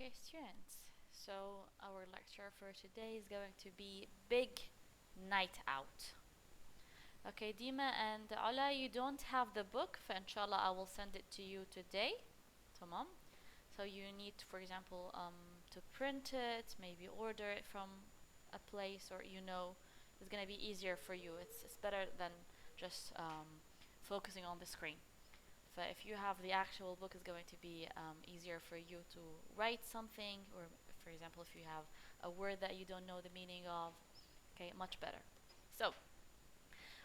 Okay, students. So our lecture for today is going to be big night out. Okay, Dima and Ala, you don't have the book, فإنشاء I will send it to you today. Tamam. So you need, for example, to print it, maybe order it from a place, or it's gonna be easier for you. It's better than just focusing on the screen. But if you have the actual book, it's going to be easier for you to write something, or for example, if you have a word that you don't know the meaning of, okay, much better. So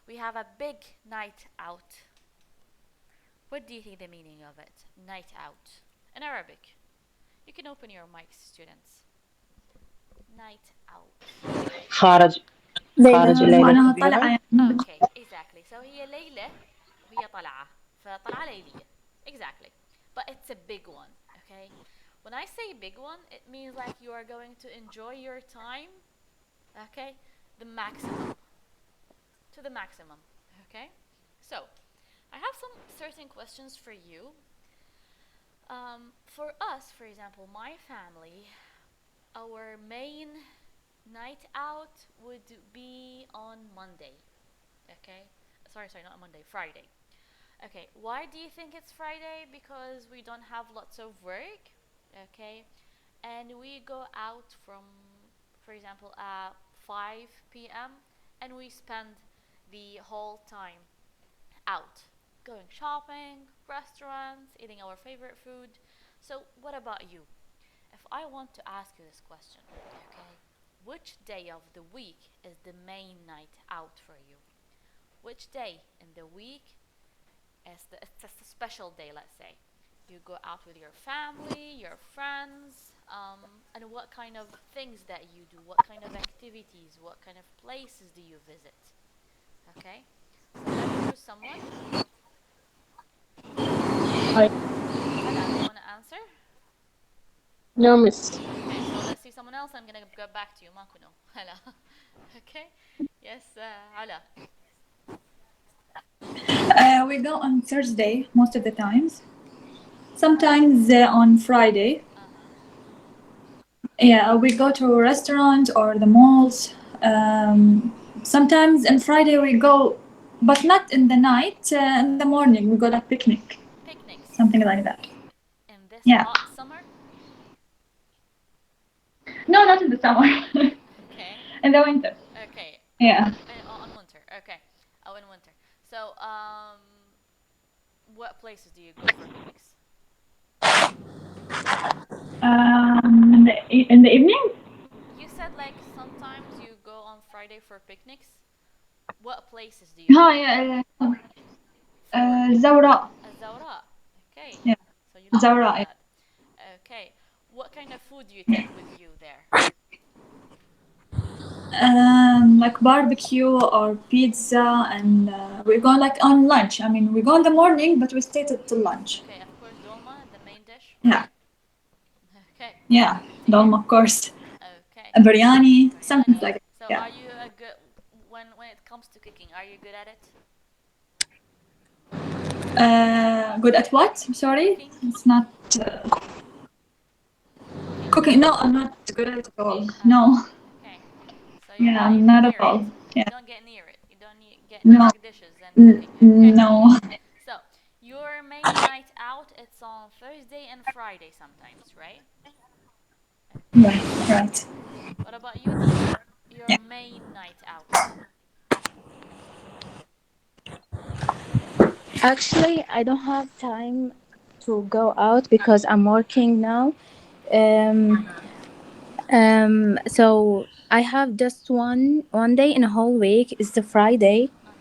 we have a big night out. What do you think the meaning of it? Night out in Arabic. You can open your mics, students. Night out. خارج خارج ليلة الليلة معناها الكبيرة. طلعة يعني. Okay, exactly. So هي ليلة وهي طلعة. فطلعة ليلية. Exactly. But it's a big one, okay? When I say big one, it means like you are going to enjoy your time, okay? The maximum. To the maximum, okay? So, I have some certain questions for you. For us, for example, my family, our main night out would be on Monday, okay? Sorry, not Monday, Friday. Okay, why do you think it's Friday? Because we don't have lots of work, okay? And we go out from, for example, at 5 p.m. and we spend the whole time out, going shopping, restaurants, eating our favorite food. So, what about you? If I want to ask you this question, okay, which day of the week is the main night out for you? Which day in the week it's a special day, let's say? You go out with your family, your friends, and what kind of things that you do, what kind of activities, what kind of places do you visit? Okay, so let me choose someone. Hala, do you want to answer? No, miss. Okay, so let's see someone else. I'm gonna go back to you, Makuno. Hala. Okay, yes, Ala. We go on Thursday most of the times. Sometimes on Friday. Uh-huh. Yeah, we go to a restaurant or the malls. Sometimes on Friday we go, but not in the night. In the morning we go like picnic, Picnics something like that. in this Yeah. hot summer. No, not in the summer. Okay. In the winter. Okay. Yeah. On winter. Okay. Oh, in winter. So, what places do you go for picnics? In the evening. You said like sometimes you go on Friday for picnics. What places do you Oh, go yeah. for? Zawra. Zawra. Okay. Yeah. So you love Zawra. Yeah. that. Okay. What kind of food do you take with you there? Like barbecue or pizza, and we go like on lunch. I mean, we go in the morning, but we stay till lunch. Okay, of course, dolma, the main dish, Yeah, right? Okay. yeah, Yeah. dolma, of course, Okay. biryani, something Biryani. like that. So, Yeah. are you a good when it comes to cooking? Are you good at it? Good at what? I'm sorry, Cooking. it's not Cooking. cooking. No, I'm not good at it at all. Oh, No, okay. So you're yeah, not I'm even not at near it. all. You Yeah, don't get near it. You don't get near no, dishes and cooking. Okay. no. So your main night out, it's on Thursday and Friday sometimes, right? Okay. Right, right. What about you, Dima? Your Yeah. main night out. Actually, I don't have time to go out because I'm working now. Um, so I have just one day in a whole week. It's the Friday Uh huh.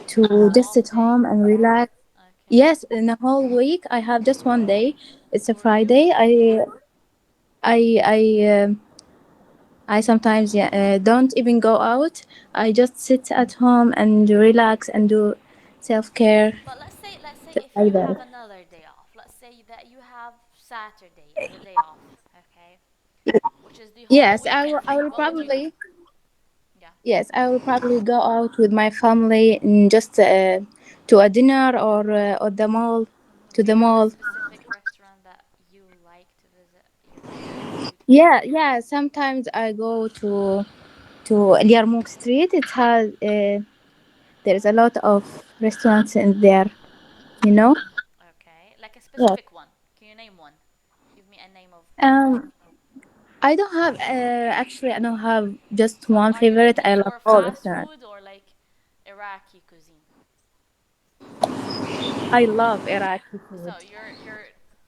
to just Off sit day. home and relax. Okay. Yes, in a whole week I have just one day. It's a For you. Friday. I I um I sometimes don't even go out. I just sit at home and relax and do self care But let's say if like you have that. another day off. Let's say that you have Saturday as a day off, okay? Which is the whole Yes, I weekend will. for I you. will What would you do? probably. Yeah. Yes, I will probably go out with my family and just to a dinner or at the mall, Hmm. to Do you the have a mall. specific restaurant that you like to visit? You like? Yeah, yeah. Sometimes I go to Yarmouk Street. It has there's a lot of restaurants in there. You know. Okay, like a Yes. specific one. Can you name one? Give me a name of. Um, I don't have actually. I don't have just one Are you favorite. looking I love for all fast restaurants. food or like Iraqi cuisine? I love Iraqi food. So you're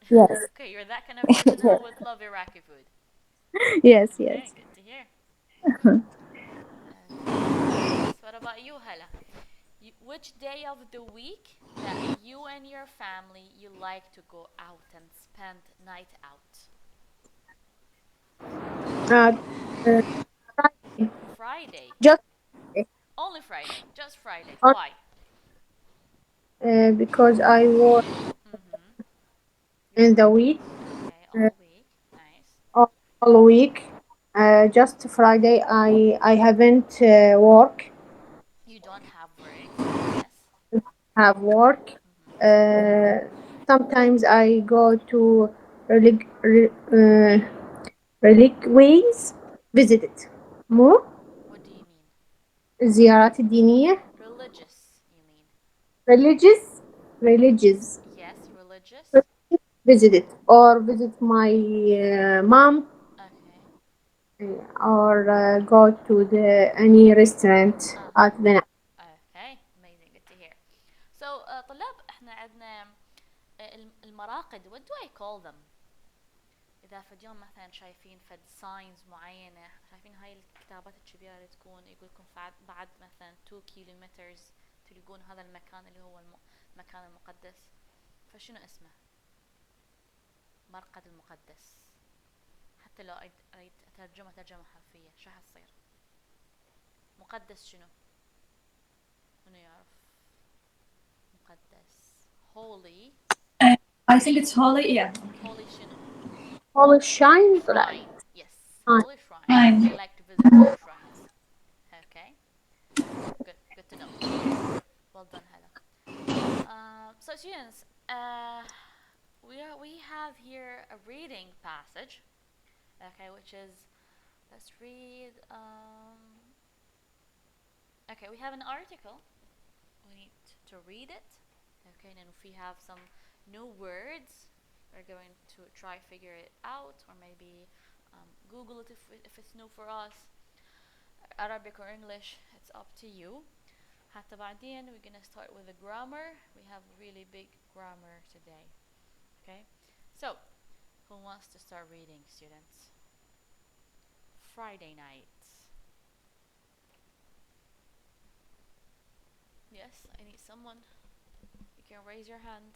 Yes. okay. You're that kind of person who would love Iraqi food. Yes. Okay, Yes. good to hear. Okay, nice. What about you, Hala? Which day of the week that you and your family you like to go out and spend night out? Uh, uh, Friday. just Only Friday. Just Friday. uh, Why? because I work Mm-hmm. You in work. the week, Okay, uh, all week. Nice. all week. Just Friday, I haven't work. You don't have work. Yes. Have work. Mm-hmm. Uh, Sometimes I go to relig- re- reliquaries, visit it. مو What do you mean? زيارات الدينية. Religious, you mean? Religious, religious. Yes, religious. Visit it or visit my mom Okay. or go to the any restaurant Uh-huh. at the night. Okay, amazing. Good to hear. So, طلاب احنا عندنا المراقد. What do I call them? إذا في اليوم مثلا شايفين فد signs معينة، شايفين هاي الكتابات الكبيرة اللي تكون يقولكم بعد مثلا 2 كيلومتر تلقون هذا المكان اللي هو المكان المقدس. فشنو اسمه؟ مرقد المقدس. حتى لو أريد أترجمة ترجمة حرفية شو حتصير؟ مقدس شنو؟ منو يعرف؟ مقدس holy. I think it's holy. Yeah. holy شنو؟ Holy shine طلع. shrine. Yes, holy shrines. I Fine. like to visit holy shrines. Okay, good to know. Well done, Hala. So students, we have here a reading passage. Okay, which is, let's read. Okay, we have an article. We need to read it. Okay, and if we have some new words, we're going to try figure it out, or maybe Google it if it's new for us. Arabic or English, it's up to you. حتى بعدين we're gonna start with the grammar. We have really big grammar today. Okay, so who wants to start reading, students? Friday night. Yes, I need someone. You can raise your hand.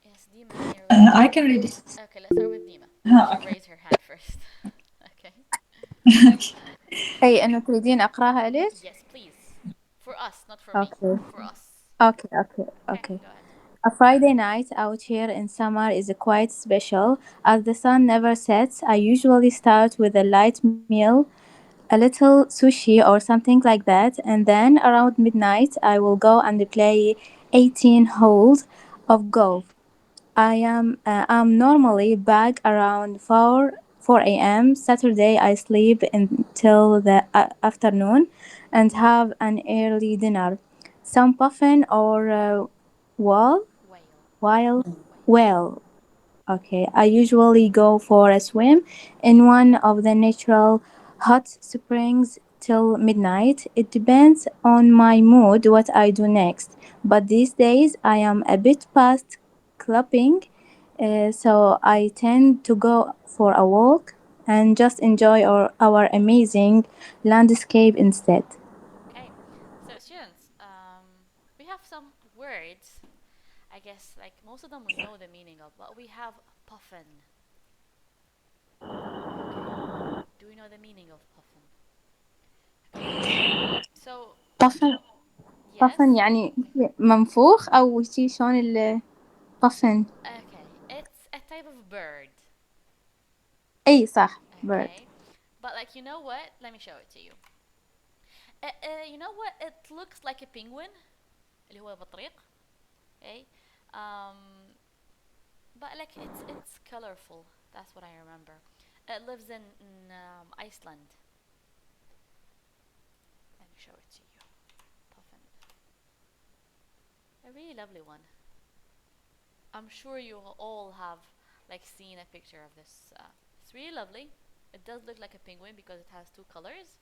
Yes, Dima, can you raise? I can read it. Okay, let's start with Dima. She'll Okay. raise her hand first. Okay. Okay. أي إنه تريدين أقراها ليش؟ Yes, please. For us, not for me. Okay. For us. Okay. Okay. Okay, Okay. go ahead. A Friday night out here in summer is quite special. As the sun never sets, I usually start with a light meal, a little sushi or something like that, and then around midnight I will go and play 18 holes of golf. I'm normally back around 4 a.m. Saturday I sleep until the afternoon and have an early dinner. Some puffin or wall Whale. while Whale. well, okay, I usually go for a swim in one of the natural hot springs till midnight. It depends on my mood what I do next. But these days I am a bit past clubbing, so I tend to go for a walk and just enjoy our amazing landscape instead. Okay. So students, we have some words. I guess like most of them we know the meaning of, but we have puffin. Okay. Do we know the meaning of puffin? Okay. So puffin yes. puffin يعني منفوخ أو شي شلون puffin. Okay. It's a type of bird. أي صح bird. Okay. But like you know what? Let me show it to you. You know what? It looks like a penguin اللي هو بطريق. Okay. Um, but like it's colorful. That's what I remember. It lives in Iceland. Let me show it to you. Puffin, a really lovely one. I'm sure you all have like seen a picture of this. It's really lovely. It does look like a penguin because it has two colors.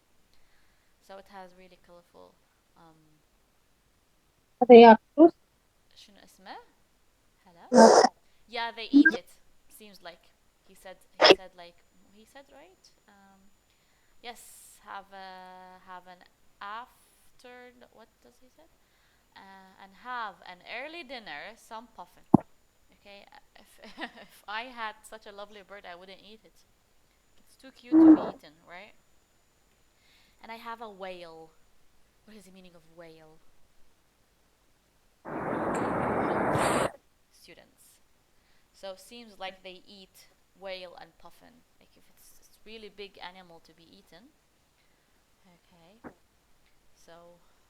So it has really colorful. Um, هذا ياكل. شنو اسمه? Hello. Yeah, they eat it. Seems like he said like he said right. Yes, have an after. What does he say? And have an early dinner, some puffin. Okay, if if I had such a lovely bird, I wouldn't eat it. It's too cute to be eaten, right? And I have a whale. What is the meaning of whale? Students. So seems like they eat whale and puffin. Like if it's really big animal to be eaten. Okay. So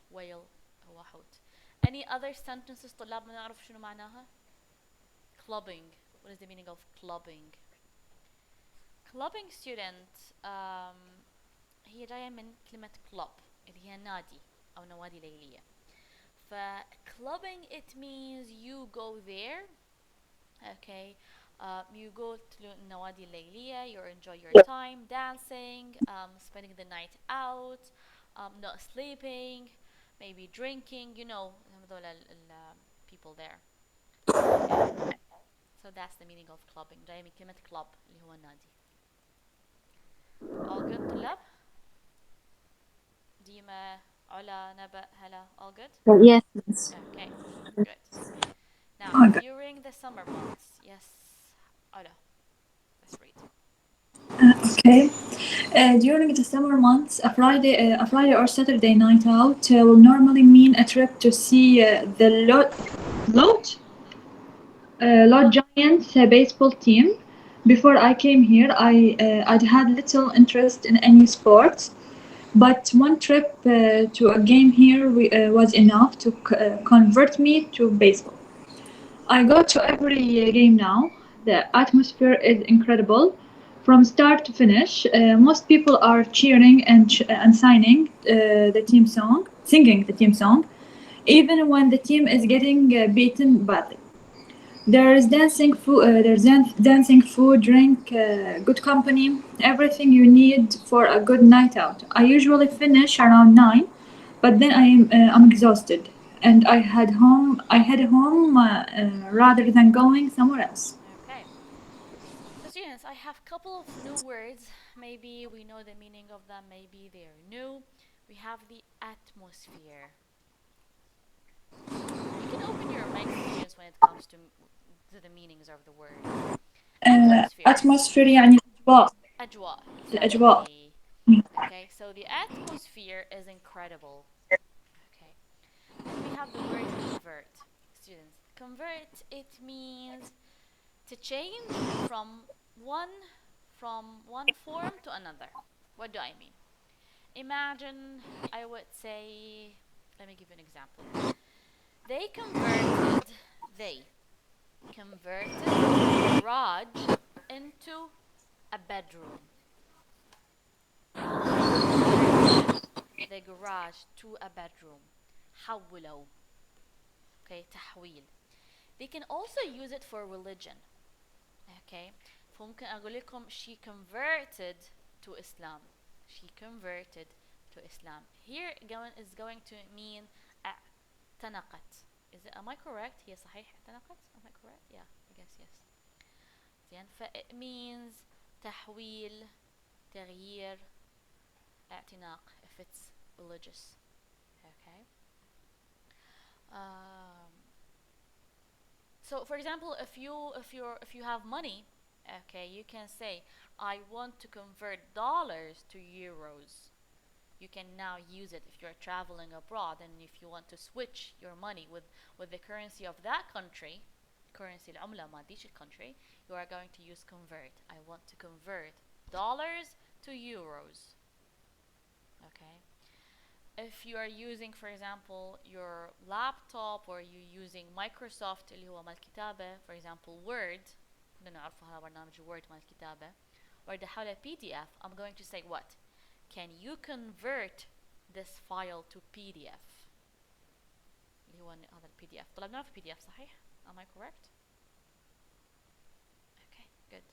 whale هو حوت. Any other sentences طلاب ما نعرف شنو معناها؟ Clubbing. What is the meaning of clubbing? Clubbing student هي جاية من كلمة club اللي هي نادي أو نوادي ليلية. ف clubbing it means you go there. Okay. You go to النوادي الليلية, you enjoy your time dancing, spending the night out, not sleeping, maybe drinking, you know, هذول people there. Okay. So that's the meaning of clubbing. جاي من كلمة club اللي هو النادي. All good طلاب؟ ديما علا نبأ هلا all good? Yes, yes. Okay, good. Now Okay. during the summer months, yes, علا, let's read. Okay. During the summer months, a Friday or Saturday night out will normally mean a trip to see the Lodge Giants baseball team. Before I came here, I'd had little interest in any sports, but one trip to a game here was enough to convert me to baseball. I go to every game now. The atmosphere is incredible. From start to finish, most people are cheering and singing the team song, even when the team is getting beaten badly. Dancing, food, drink, good company, everything you need for a good night out. I usually finish around 9, but then I'm exhausted, and I head home rather than going somewhere else. Okay. So students, I have a couple of new words. Maybe we know the meaning of them, maybe they're new. We have the atmosphere. You can open your mic students when it comes to the meanings of the word. Atmosphere. atmosphere يعني الأجواء. أجواء. الأجواء. Exactly. Okay, so the atmosphere is incredible. Okay. Then we have the word convert. Students, convert, it means to change from one form to another. What do I mean? Imagine I would say, let me give you an example. They converted the garage into a bedroom. The garage to a bedroom. حولوا. Okay, تحويل. They can also use it for religion. Okay, فممكن أقول لكم she converted to Islam. She converted to Islam. Here is going to mean اعتنقت. Am I correct? هي صحيح اعتنقت? Am I correct? Yeah, I guess yes. زين, it means تحويل, تغيير, اعتناق if it's religious. Okay. So for example, if you have money, okay, you can say I want to convert dollars to euros. You can now use it if you're traveling abroad, and if you want to switch your money with the currency of that country, currency العملة ما ديش country, you are going to use convert. I want to convert dollars to euros. Okay. if you are using, for example, your laptop or you using Microsoft اللي هو مال الكتابة, for example Word, كلنا نعرف هذا برنامج Word مال الكتابة, وإذا حولها PDF, I'm going to say what? Can you convert this file to PDF? اللي هو هذا ال PDF. طلع بنعرف PDF صحيح? Am I correct? Okay, good.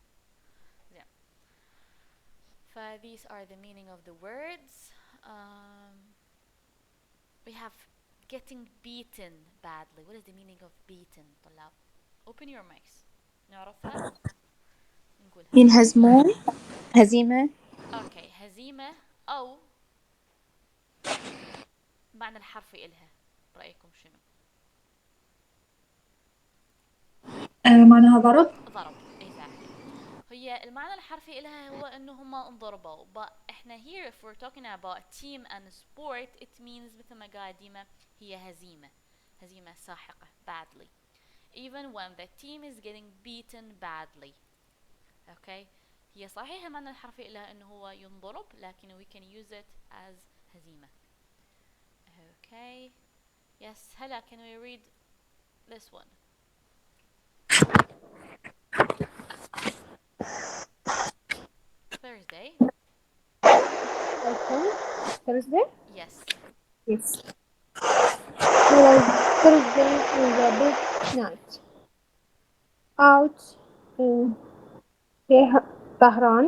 Yeah. So these are the meaning of the words. We have getting beaten badly. What is the meaning of beaten, طلاب? Open your mics. نعرفها؟ نقولها. ينهزمون. هزيمة. Okay, هزيمة أو معنى الحرفي إلها. رأيكم شنو؟ معناها ضرب. ضرب. Exactly. هي المعنى الحرفي إلها هو إنه هما انضربوا. But إحنا here if we're talking about team and sport, it means مثل ما قال ديما هي هزيمة. هزيمة ساحقة. Badly. Even when the team is getting beaten badly. Okay. هي صحيح المعنى الحرفي لها انه هو ينضرب, لكن we can use it as هزيمة. Okay. Yes, Hela, can we read this one? Thursday. Okay. Thursday? Yes. Yes. Thursday is a big night. Out in Tehran,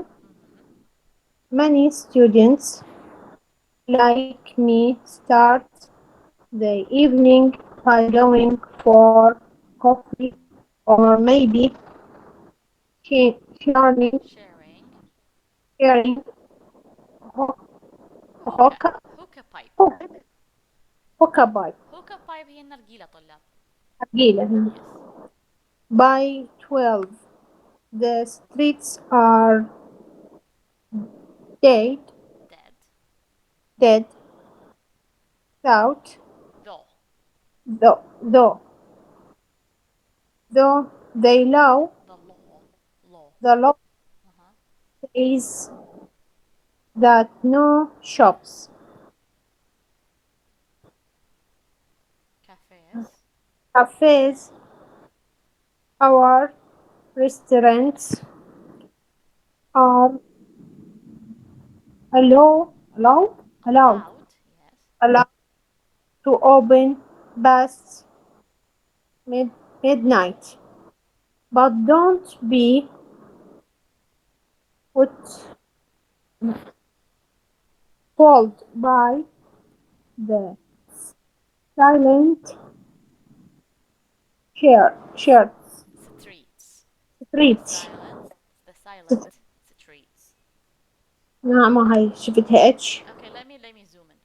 many students like me start the evening by going for coffee or maybe sharing hookah pipe. hookah pipe. Hookah pipe هي النرجيلة طلاب. نرجيلة. Yes. By 12, the streets are dead. Without. Though they allow. The law says that no shops, cafes, or restaurants are allowed to open past midnight. But don't be fooled by the silent streets. The silent streets. نعم هاي شفتها اتش. Okay, let me zoom in.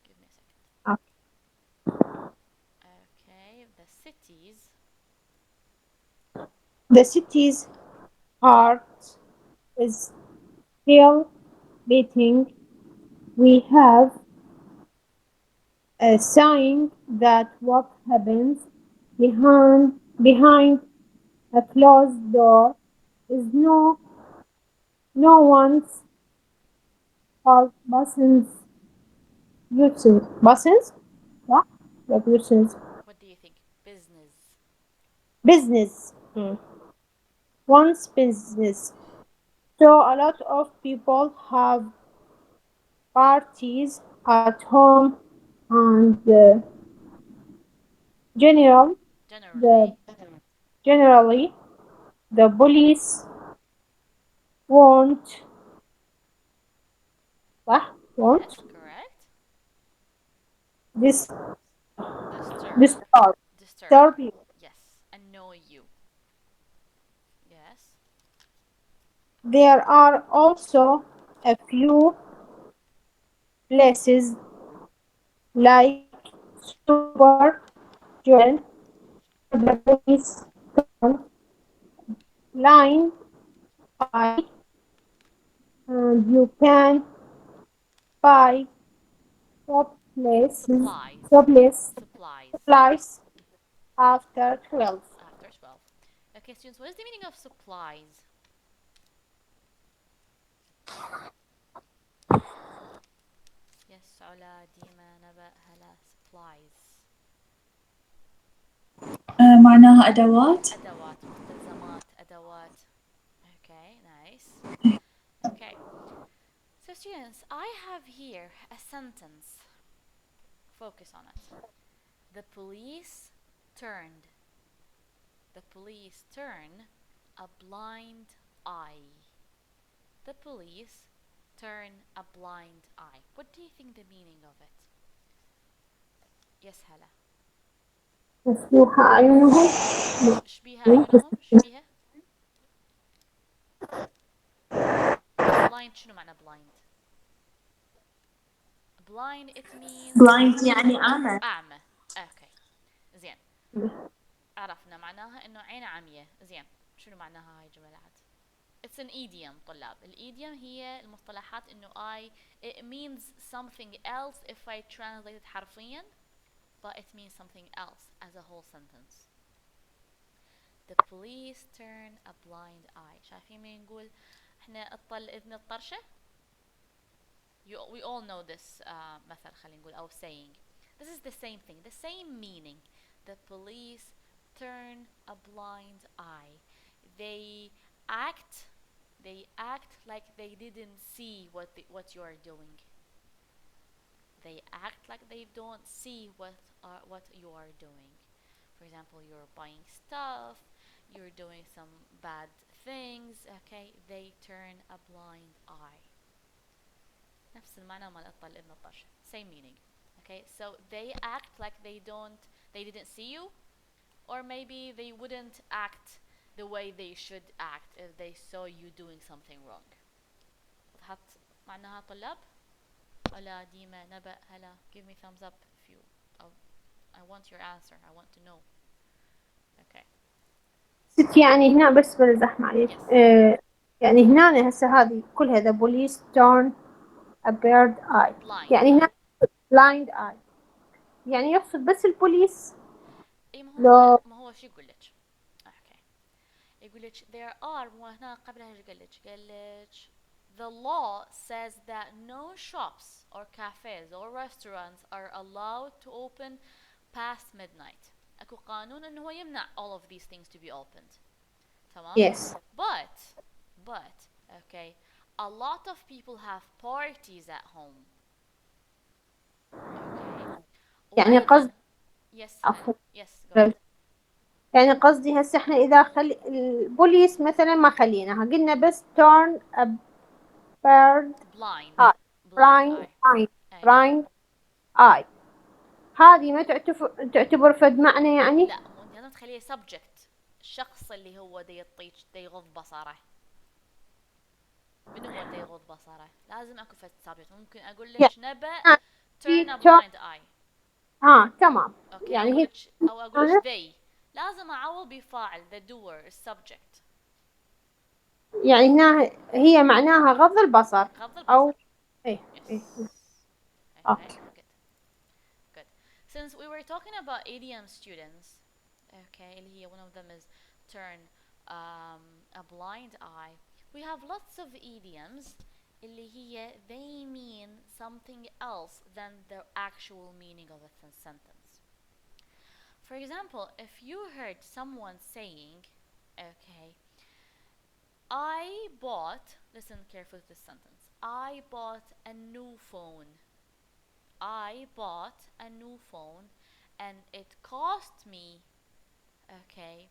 Give me a second. Okay, the city's heart is still beating. We have a sign that what happens behind a closed door is no one's business. What? What business? What do you think? Business. One's business. So a lot of people have parties at home, and generally the police won't. Yes, correct. Disturb you. Yes, annoy you. Yes. There are also a few places like Super Joel where the police line by, and you can buy supplies after 12. Okay, students, what is the meaning of supplies? Yes, علا ديما نبأ هلا supplies. معناها أدوات. أدوات مستلزمات أدوات. Okay, nice. Okay. So students, I have here a sentence. Focus on it. The police turned. The police turn a blind eye. The police turn a blind eye. What do you think the meaning of it? Yes, Hala. مفتوحة أعينهم. شبيها أعينهم؟ شبيها؟ blind شنو معنى blind؟ blind it means blind يعني أعمى. أعمى. أوكي. زين. عرفنا معناها إنه عين عمية. زين. شنو معناها هاي الجملة عاد؟ It's an idiom طلاب. الإيديوم هي المصطلحات إنه it means something else if I translate it حرفيا, but it means something else as a whole sentence. The police turn a blind eye. شايفين مين نقول احنا اطل اذن الطرشة؟ We all know this مثل خلينا نقول أو saying. This is the same thing, the same meaning. The police turn a blind eye. They act like they didn't see what you are doing. They act like they don't see what you are doing. For example, you're buying stuff, you're doing some bad things, okay? They turn a blind eye. نفس المعنى مال الطل ابن الطش. Same meaning. Okay, so they act like they didn't see you, or maybe they wouldn't act the way they should act if they saw you doing something wrong. وضحت معناها طلاب؟ هلا ديما نبأ هلا. Give me thumbs up if you. I want your answer. I want to know. Okay. ست يعني هنا بس بنزح معليش. Yes. يعني هنا هسه هذه كلها the police turn a bird eye. Blind يعني eye. هنا blind eye. يعني يقصد بس البوليس. اي ما لو هو شو يقول لك؟ اوكي. يقول لك there are وهنا قبلها ايش قال لك؟ قال لك the law says that no shops or cafes or restaurants are allowed to open past midnight. اكو قانون انه هو يمنع all of these things to be opened. تمام؟ yes. But okay, a lot of people have parties at home. Okay. يعني قصد yes. عفوا. Yes, go ahead. يعني قصدي هسه احنا اذا البوليس مثلا ما خليناها قلنا بس turn a bird blind eye. blind eye. blind eye. هذه ما تعتبر فد معنى يعني؟ لا مو انت لازم تخليه subject. الشخص اللي هو دي يغض بصره. من هو دي يغض بصره؟ لازم اكو فد subject. ممكن اقول لك نبأ turn a blind eye. تمام. اوكي يعني اقول هي لك او اقول لك they. لازم اعوض بفاعل the doer السبجكت. يعني هنا هي معناها غض البصر غض البصر. او ايه yes. Okay. Good. Since we were talking about idiom students, okay, اللي هي one of them is turn a blind eye. We have lots of idioms اللي هي they mean something else than the actual meaning of a sentence. For example, if you heard someone saying, okay, I bought, listen carefully to this sentence, I bought a new phone. I bought a new phone and it cost me, okay,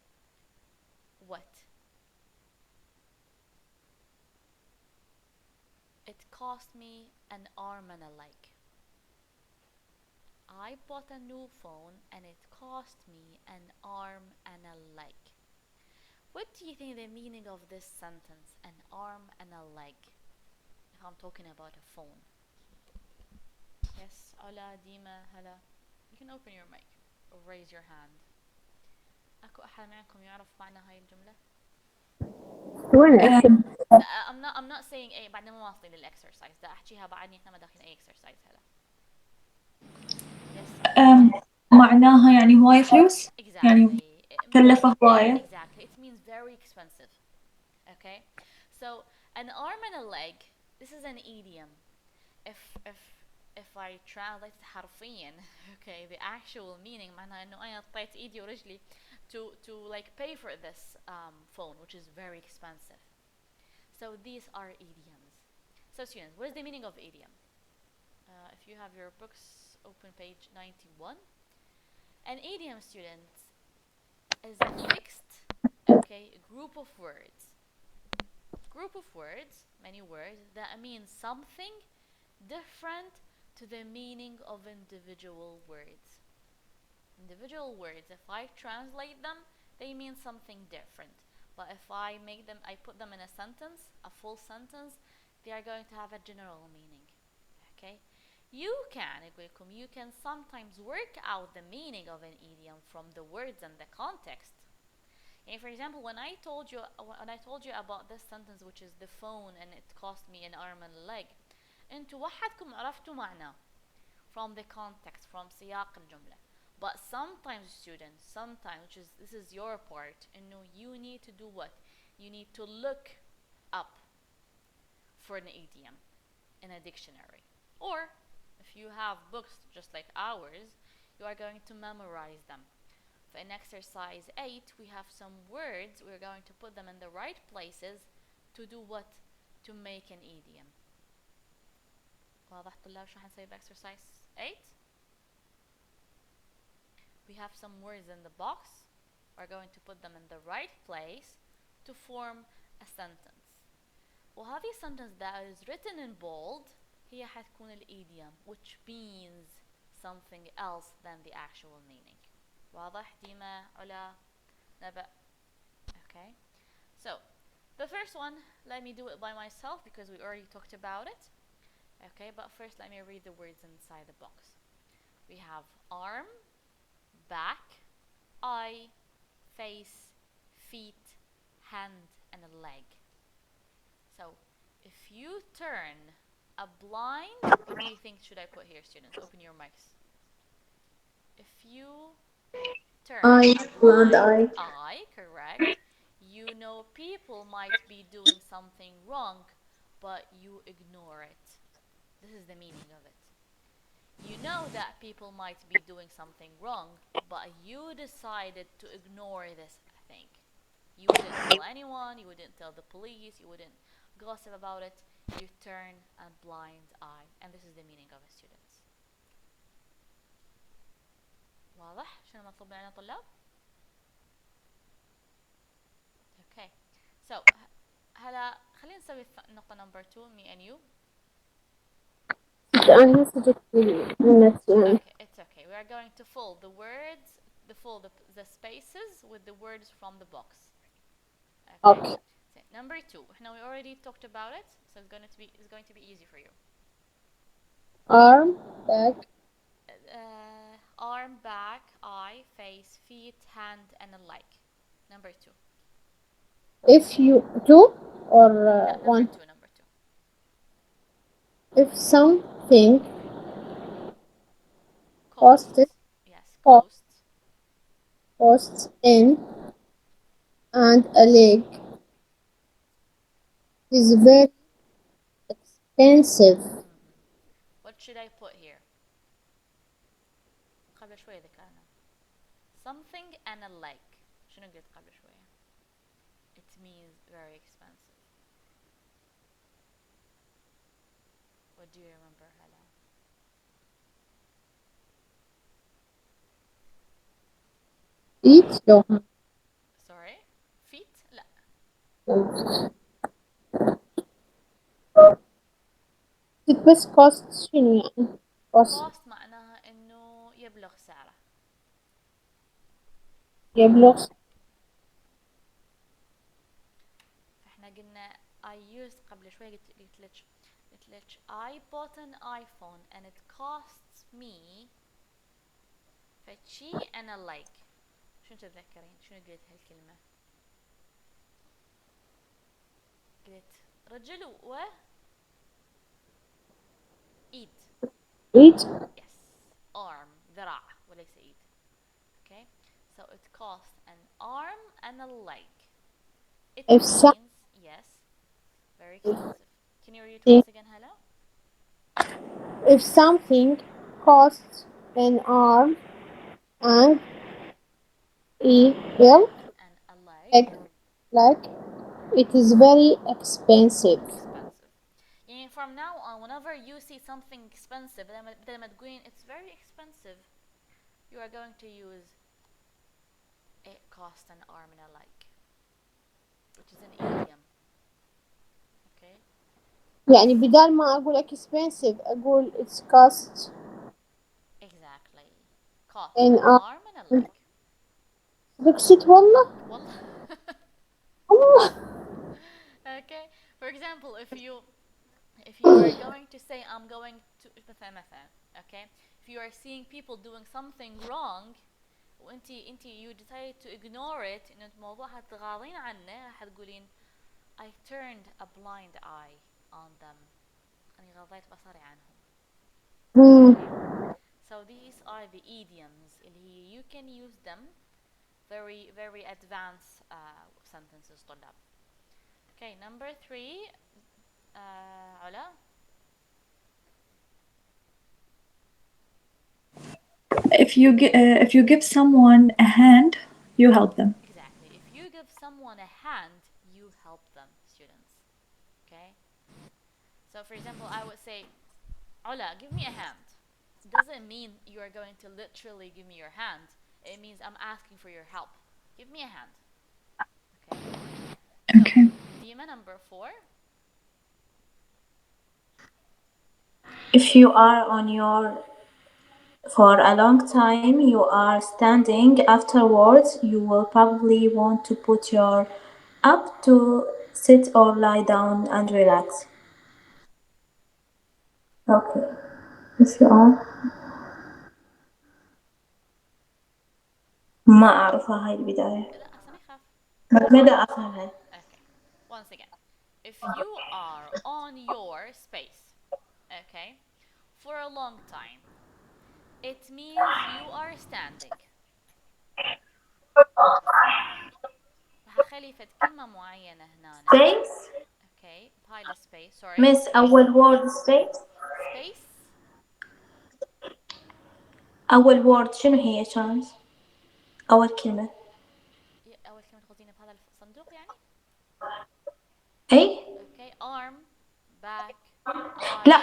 what? It cost me an arm and a leg. I bought a new phone and it cost me an arm and a leg. What do you think the meaning of this sentence, an arm and a leg, if I'm talking about a phone? Yes, Ola, Dima, Hala. You can open your mic or raise your hand. أكو أحد معكم يعرف معنى هاي الجملة؟ I'm not saying أي بعدنا مو واصلين للإكسرسايز. دا أحكيها بعدني إحنا ما داخلين أي إكسرسايز هلا. Yes. معناها يعني هواي فلوس. Exactly. يعني كلفه هواية. Exactly. It means very expensive. Okay. So an arm and a leg. This is an idiom. If if I translate حرفيا okay the actual meaning معناها انه انا حطيت ايدي ورجلي to like pay for this phone which is very expensive. So these are idioms. So students, what is the meaning of idiom? If you have your books open page 91. An idiom, students, is a fixed okay group of words, many words that mean something different to the meaning of individual words. Individual words, if I translate them, they mean something different. But if I put them in a sentence, a full sentence, they are going to have a general meaning. Okay? You can sometimes work out the meaning of an idiom from the words and the context. And for example, when I told you about this sentence which is the phone and it cost me an arm and a leg, انتوا وحدكم عرفتوا معناه from the context, from سياق الجملة. But sometimes students, this is your part, you need to do what? You need to look up for an idiom in a dictionary. Or if you have books just like ours, you are going to memorize them. In exercise 8, we have some words. We're going to put them in the right places to do what? To make an idiom. واضح طلاب شو حنسوي بexercise 8? We have some words in the box. We're going to put them in the right place to form a sentence. وهذه sentence that is written in bold هي حتكون idiom, which means something else than the actual meaning. واضح ديما علا نبأ? Okay. So the first one, let me do it by myself because we already talked about it. Okay, but first let me read the words inside the box. We have arm, back, eye, face, feet, hand, and a leg. So if you turn a blind, what do you think should I put here, students? Open your mics. If you turn a blind eye, correct, people might be doing something wrong, but you ignore it. This is the meaning of it. You know that people might be doing something wrong, but you decided to ignore this thing. You wouldn't tell anyone, you wouldn't tell the police, you wouldn't gossip about it. You turn a blind eye. And this is the meaning of it, students. واضح شنو مطلوب مننا طلاب؟ Okay. So هلا خلينا نسوي نقطة number 2, me and you. أنا سجلت النت يعني. Okay, it's okay. We are going to fill the words, the spaces with the words from the box. Okay. So, number 2. Now we already talked about it, so it's going to be easy for you. Arm, back. Arm, back, eye, face, feet, hand, and a leg. Number 2. If you two or one. Number 2. If something Costs. Yes, costs in and a leg is very expensive. What should I put here? قبل شوي ذكرنا. Something and a leg. شنو قلت قبل شوي? It means very expensive. What do you remember, Hala? Feet? No. Sorry? Feet? لا. بس cost شنو يعني؟ cost معناها إنه يبلغ سعره. فإحنا قلنا I used قبل شوي قلت لك I bought an iPhone and it costs me فتشي and a leg. شنو تتذكرين؟ شنو قلت هالكلمة؟ قلت رجل و ايد. Eat? Yes. Arm. ذراع وليس ايد. Okay. So it costs an arm and a leg. It means yes. Very expensive. Can you read it once again, Hala? If something costs an arm and a And a leg. leg, it is very expensive. Expensive. يعني from now on whenever you see something expensive بدل ما تقولين it's very expensive, you are going to use it cost an arm and a leg, which is an idiom. Okay. يعني بدال ما أقول expensive أقول it's cost Exactly. Cost an an arm and a arm. leg. بكسيت والله. والله. والله. Okay. For example, if you are going to say I'm going to مثلا okay, if you are seeing people doing something wrong وانتي you decide to ignore it انه الموضوع هتتغاضين عنه هتقولين I turned a blind eye on them. أنا غضيت بصري عنهم. So these are the idioms اللي you can use them very very advanced sentences طلاب. Okay, number 3 علا. If you give someone a hand, you help them. Exactly. If you give someone a hand, you help them, students. Okay? So, for example, I would say, Ola, give me a hand. Doesn't mean you are going to literally give me your hand. It means I'm asking for your help. Give me a hand. Okay? So, Okay. Dima, number 4. If you are on your for a long time, you are standing. Afterwards, you will probably want to put your up to sit or lie down and relax. Okay. If you are ما أعرفها هاي البداية. لا أصلا يخاف. متى أفهمها؟ Okay. Once again. If you are on your space, okay, for a long time, it means you are standing. راح أخلي فد كلمة معينة هنا. Space. Okay, بهاي السبيس. Sorry. Miss أول word space. Space. أول word شنو هي شانس؟ أول كلمة. أول كلمة تخزينها بهذا الصندوق يعني. أي؟ Okay, arm, back, eye. لا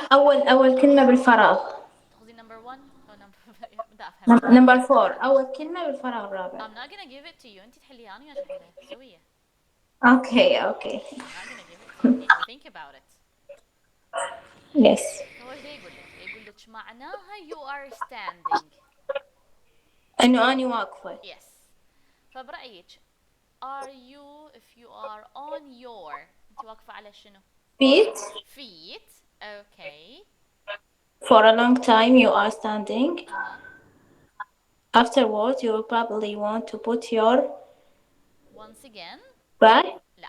أول كلمة بالفراغ. تخزين number 1 أو number بدي أفهم. number 4 أول كلمة بالفراغ الرابع. I'm not gonna give it to you. أنت تحليها أنا وياك أحلها سوية. Okay. I'm not gonna give it to you. You need to think about it. Yes. هو ايش يقول لك؟ يقول لك معناها you are standing. إنه أنا واقفة. Yes. فبرأيك are you if you are on your أنت واقفة على شنو؟ feet. Okay. For a long time you are standing. Uh-huh. Afterwards you will probably want to put your Once again. back لا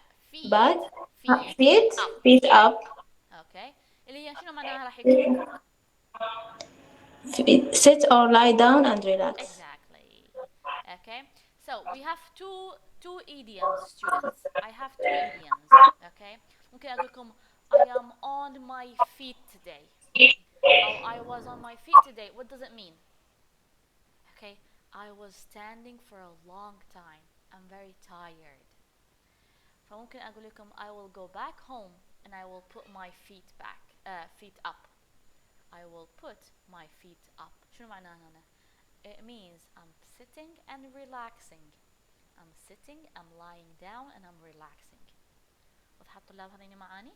feet up. Okay. اللي هي شنو معناها راح يكتب لك؟ Sit or lie down and relax. Exactly. Okay. So we have two idioms, students. I have two idioms. Okay. ممكن أقول لكم I am on my feet today. Or I was on my feet today. What does it mean? Okay. I was standing for a long time. I'm very tired. فممكن أقول لكم I will go back home and I will put my feet up. I will put my feet up. شنو معناها هنا؟ It means I'm sitting and relaxing. I'm sitting, I'm lying down and I'm relaxing. وضحت طلاب هذين معاني؟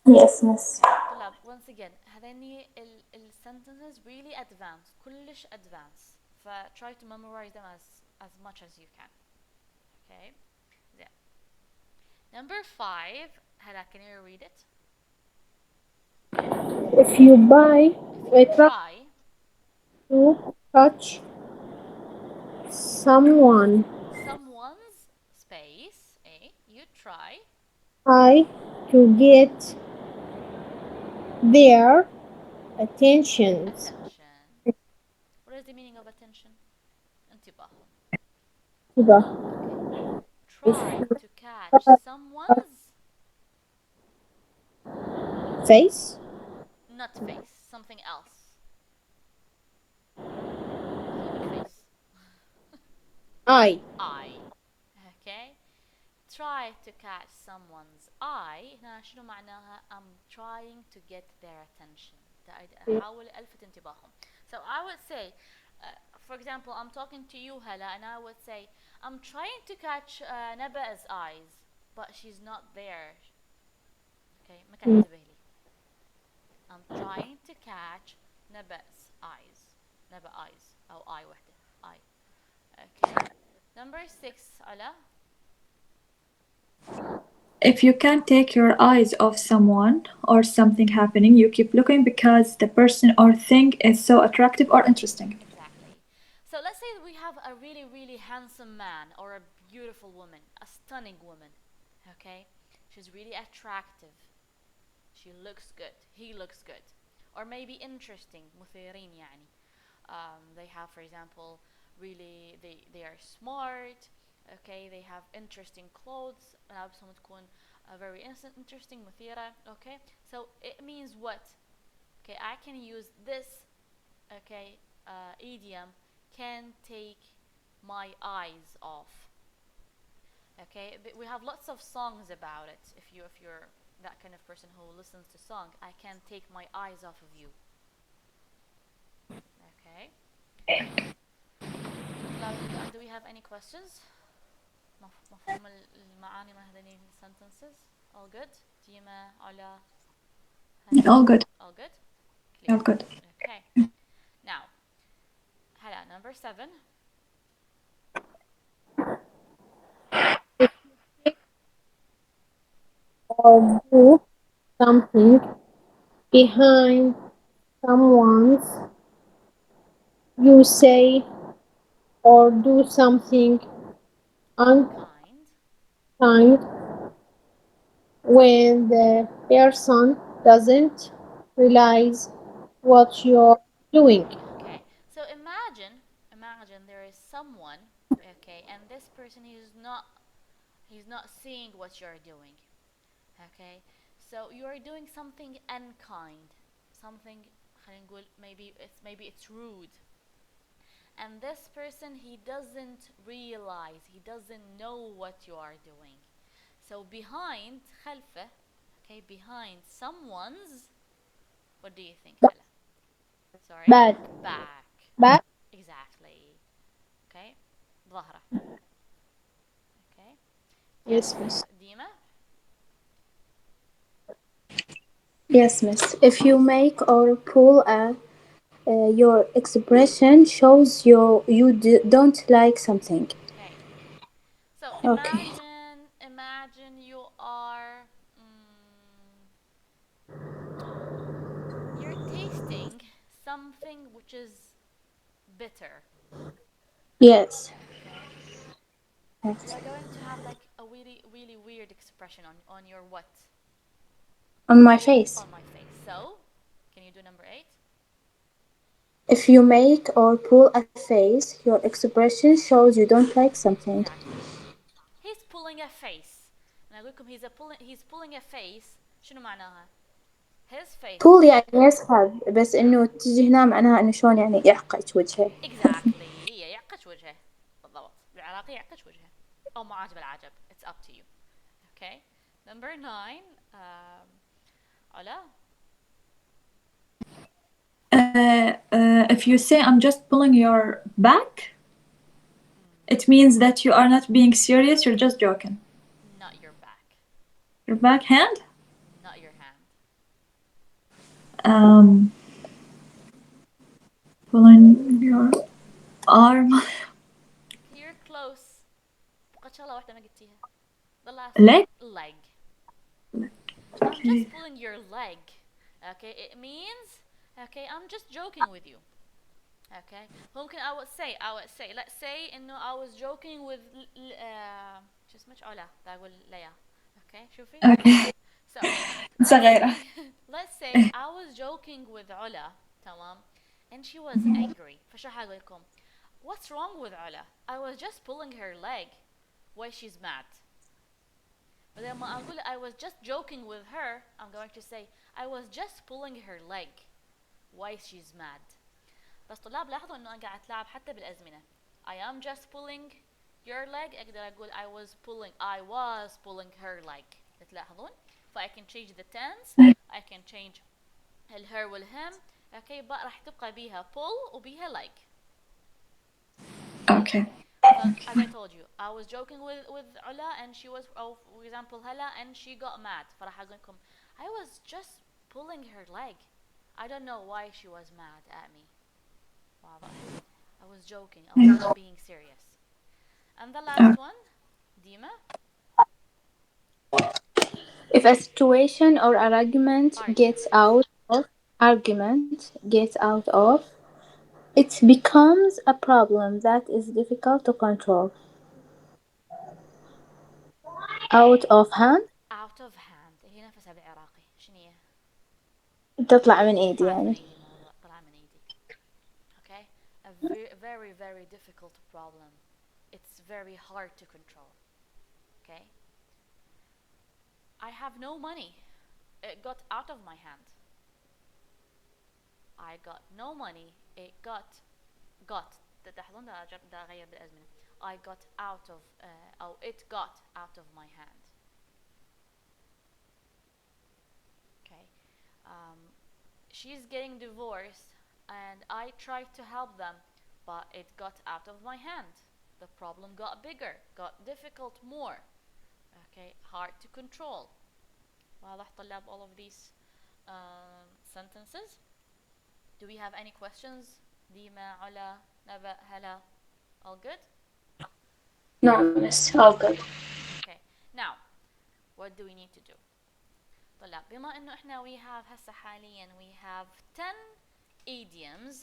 Yes, miss. طلاب once again هذين ال sentences really advanced كلش advanced. ف try to memorize them as much as you can. Okay. زين. Number 5. هلا can you read it? If you try to touch someone's space, you try to get their attention. What is the meaning of attention? انتباه. Try to catch someone's face. Not face, something else. غير الفيس. eye. eye. Okay. Try to catch someone's eye. هنا شنو معناها؟ I'm trying to get their attention. أحاول ألفت انتباههم. So I would say, for example, I'm talking to you, Hala, and I would say, I'm trying to catch Naba's eyes, but she's not there. Okay, ما كان ينتبه لي. I'm trying to catch Naba's eyes. Naba eyes. أو eye وحدة. Eye. Okay. Number 6, Ala. If you can't take your eyes off someone or something happening, you keep looking because the person or thing is so attractive or interesting. Exactly. So let's say we have a really, really handsome man or a beautiful woman, a stunning woman. Okay? She's really attractive. She looks good. He looks good. Or maybe interesting. مثيرين يعني. They have, for example, really, they are smart. Okay, they have interesting clothes. ملابسهم تكون very interesting, مثيرة. Okay, so it means what? Okay, I can use this. Okay, idiom can take my eyes off. Okay, we have lots of songs about it. If you're that kind of person who listens to song, I can't take my eyes off of you. Okay. Do we have any questions? مفهوم المعاني من هذين sentences? All good? ديما علا All good. All good? All good. Okay. Now, Hala, number 7. Or do something behind someone's. You say or do something Kind. unkind when the person doesn't realize what you're doing. Okay. So imagine there is someone, okay, and this person he's not seeing what you're doing. Okay. So you are doing something unkind. Something خلينا نقول maybe it's rude. And this person, he doesn't realize, he doesn't know what you are doing. So behind خلفه, okay, behind someone's, what do you think, Hala? Sorry? Back. Back. Back. Exactly. Okay. ظهره. Okay. Yes, miss. Dima? Yes, miss. If you make or pull a your expression shows you don't like something. Okay. So Okay. imagine you are, you're tasting something which is bitter. Yes. Okay. Yes. You're going to have like a really, really weird expression on your what? On my face. On my face. So, can you do number 8? If you make or pull a face, your expression shows you don't like something. Exactly. He's pulling a face. أنا أقول لكم he's pulling a face. شنو معناها؟ His face. pull يعني يسحب، بس إنه تجي هنا معناها إنه شلون يعني يعقج وجهه. Exactly. هي يعقج وجهه. بالضبط. بالعراقي يعقج وجهه. أو ما عاجب العجب. It's up to you. Okay. Number 9. علا. If you say I'm just pulling your back, it means that you are not being serious, you're just joking. Not your back. Your backhand? Not your hand. Pulling your arm. You're close. فقط شغلة واحدة ما قلتيها. The last Leg? leg. I'm Okay. just pulling your leg. Okay, it means, okay, I'm just joking with you. Okay, ممكن I would say, let's say إنه I was joking with شو اسمك علا بقول ليا. Okay, شوفي. Okay. So, صغيرة. let's say I was joking with علا, تمام, and she was angry. فشو حقول لكم? What's wrong with علا? I was just pulling her leg. Why she's mad? لما أقول I was just joking with her, I'm going to say I was just pulling her leg. Why she's mad. بس طلاب لاحظوا إنه أنا قاعد أتلاعب حتى بالأزمنة. I am just pulling your leg. أقدر أقول I was pulling her leg. تلاحظون؟ ف I can change the tense. I can change her والهم. Okay, but راح تبقى بيها pull وبيها leg. Okay. As I told you, I was joking with Ola and she was, for example, Hala, and she got mad. فراح أقول لكم I was just pulling her leg. I don't know why she was mad at me. واضح. I was joking. I was not being serious. And the last one, Dima. If a situation or argument gets out of, it becomes a problem that is difficult to control. Out of hand. Out of hand. هي نفسها بالعراقي. شنو هي؟ تطلع من ايدي طلعت من يعني. ايدي الموضوع. طلع من ايدي. Okay? A very, very difficult problem. It's very hard to control. Okay? I have no money. It got out of my hand. I got no money. It got تلاحظون دا أغير بالأزمنة. I got out of أو it got out of my hand. Okay. She's getting divorced and I tried to help them, but it got out of my hand. The problem got bigger, got difficult more. Okay, hard to control. واضح طلاب all of these sentences. Do we have any questions? Dima, Ola, Naba, Hala, all good? No, miss. All good. Okay, now what do we need to do? طلاب بما انه احنا we have هسه حاليا we have 10 idioms.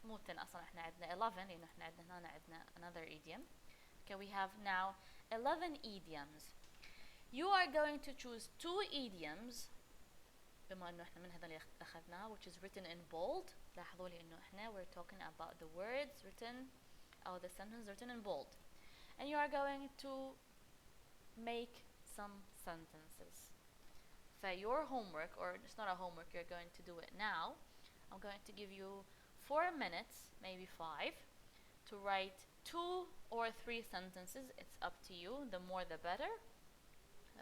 مو 10 اصلا احنا عندنا 11 لانه احنا عندنا هنا عندنا another idiom. Okay, we have now 11 idioms. You are going to choose 2 idioms بما انه احنا من هذا اللي اخذناه which is written in bold. لاحظوا لي انه احنا we're talking about the words written or the sentence written in bold. And you are going to make some sentences. For your homework, or it's not a homework, you're going to do it now. I'm going to give you 4 minutes, maybe 5, to write 2 or 3 sentences. It's up to you. The more the better.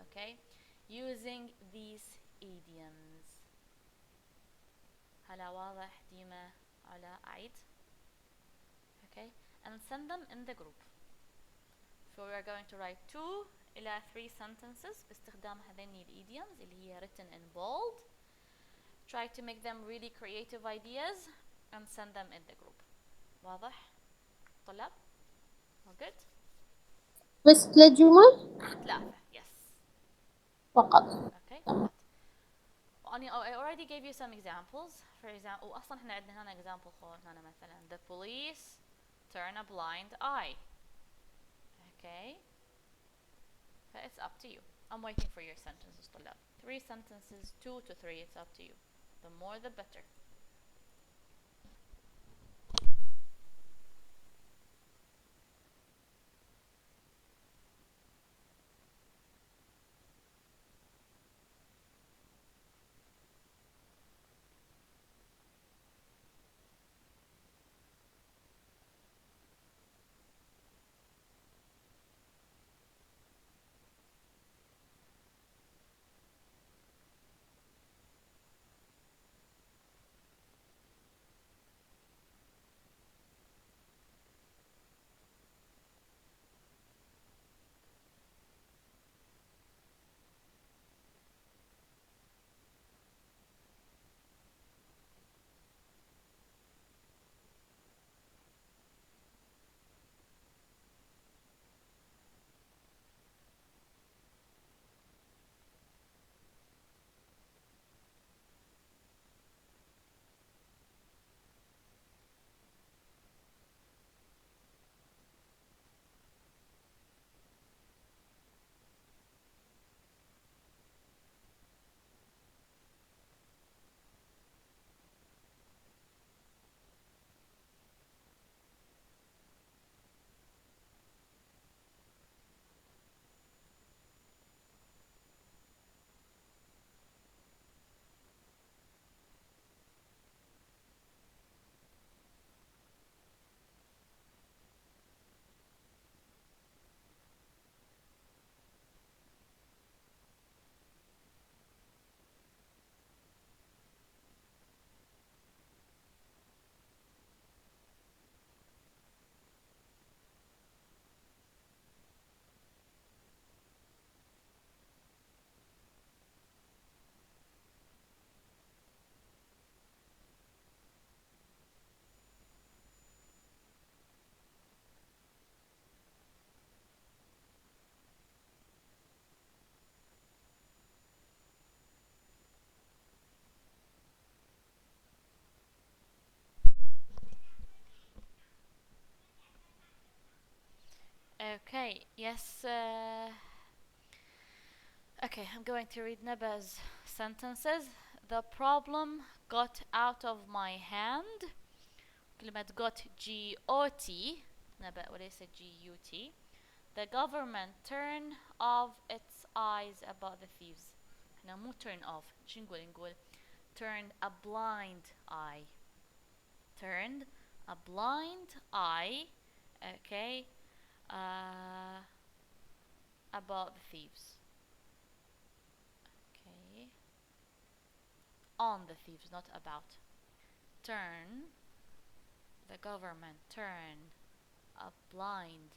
Okay? Using these idioms. هلا واضح ديما على أعيد. Okay? And send them in the group. So we are going to write 2 إلى 3 sentences باستخدام هذين الidioms اللي هي written in bold. Try to make them really creative ideas and send them in the group. واضح؟ طلاب؟ All good? بس 3 جمل 3 yes. فقط. Okay. I already gave you some examples. For example, وأصلا احنا عندنا هنا example هنا مثلا the police turn a blind eye. Okay. It's up to you. I'm waiting for your sentences طلاب. 3 sentences, 2 to 3, it's up to you. The more the better. Okay, yes. Okay, I'm going to read Naba's sentences. The problem got out of my hand. كلمة got G-O-T. نبأ وليس G-U-T. The government turned off its eyes about the thieves. احنا مو turn off. شو نقول turned a blind eye. Turned a blind eye. Okay. About the thieves. Okay. On the thieves, not about. Turn. The government turned a blind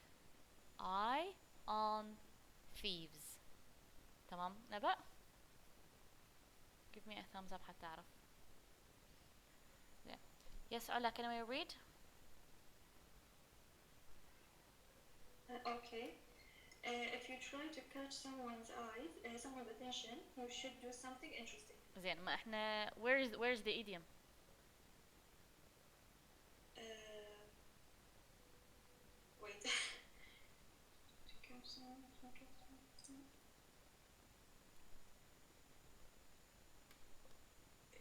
eye on thieves. تمام نبأ. Give me a thumbs up حتى أعرف. Yeah. Yes, Ola, can we read? Okay. If you try to catch someone's eyes, someone's attention, you should do something interesting. زين ما احنا where's the idiom? Wait. To catch someone.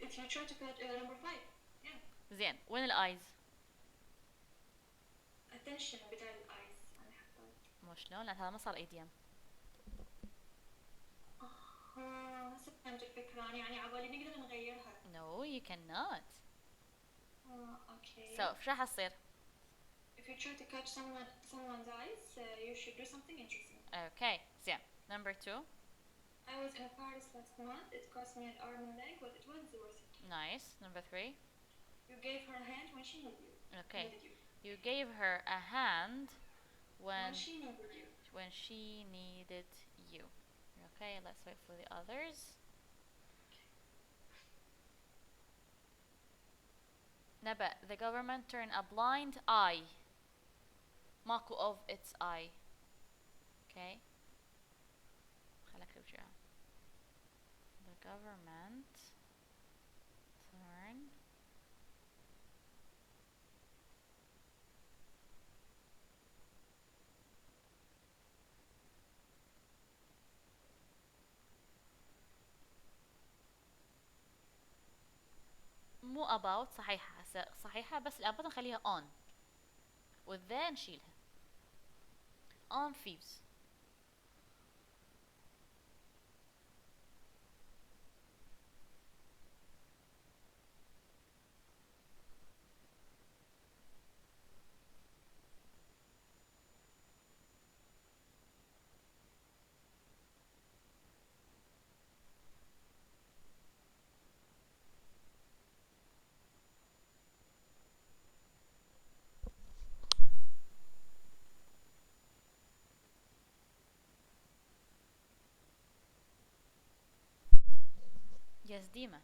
If you try to catch number 5. Yeah. زين وين الآيز؟ Attention بتاع الeyes. أنا حطيت. مو شلون؟ لأن هذا ما صار idiom. هسه فهمت الفكرة يعني عبالي نقدر نغيرها. No, you cannot. Okay. So ايش راح يصير؟ If you try to catch someone's eyes, you should do something interesting. Okay, زين. Number 2. I was in Paris last month. It cost me an arm and leg, but it was worth it. Nice. Number 3. You gave her a hand when she needed you. Okay. You gave her a hand when she needed you. when she needed you. Okay, let's wait for the others. نبأ the government turned a blind eye. ماكو of its eye. Okay. خليك اكتب شيء. The government turned مو about صحيحة صحيحة بس about نخليها on والذا نشيلها on thieves. Yes, Dima.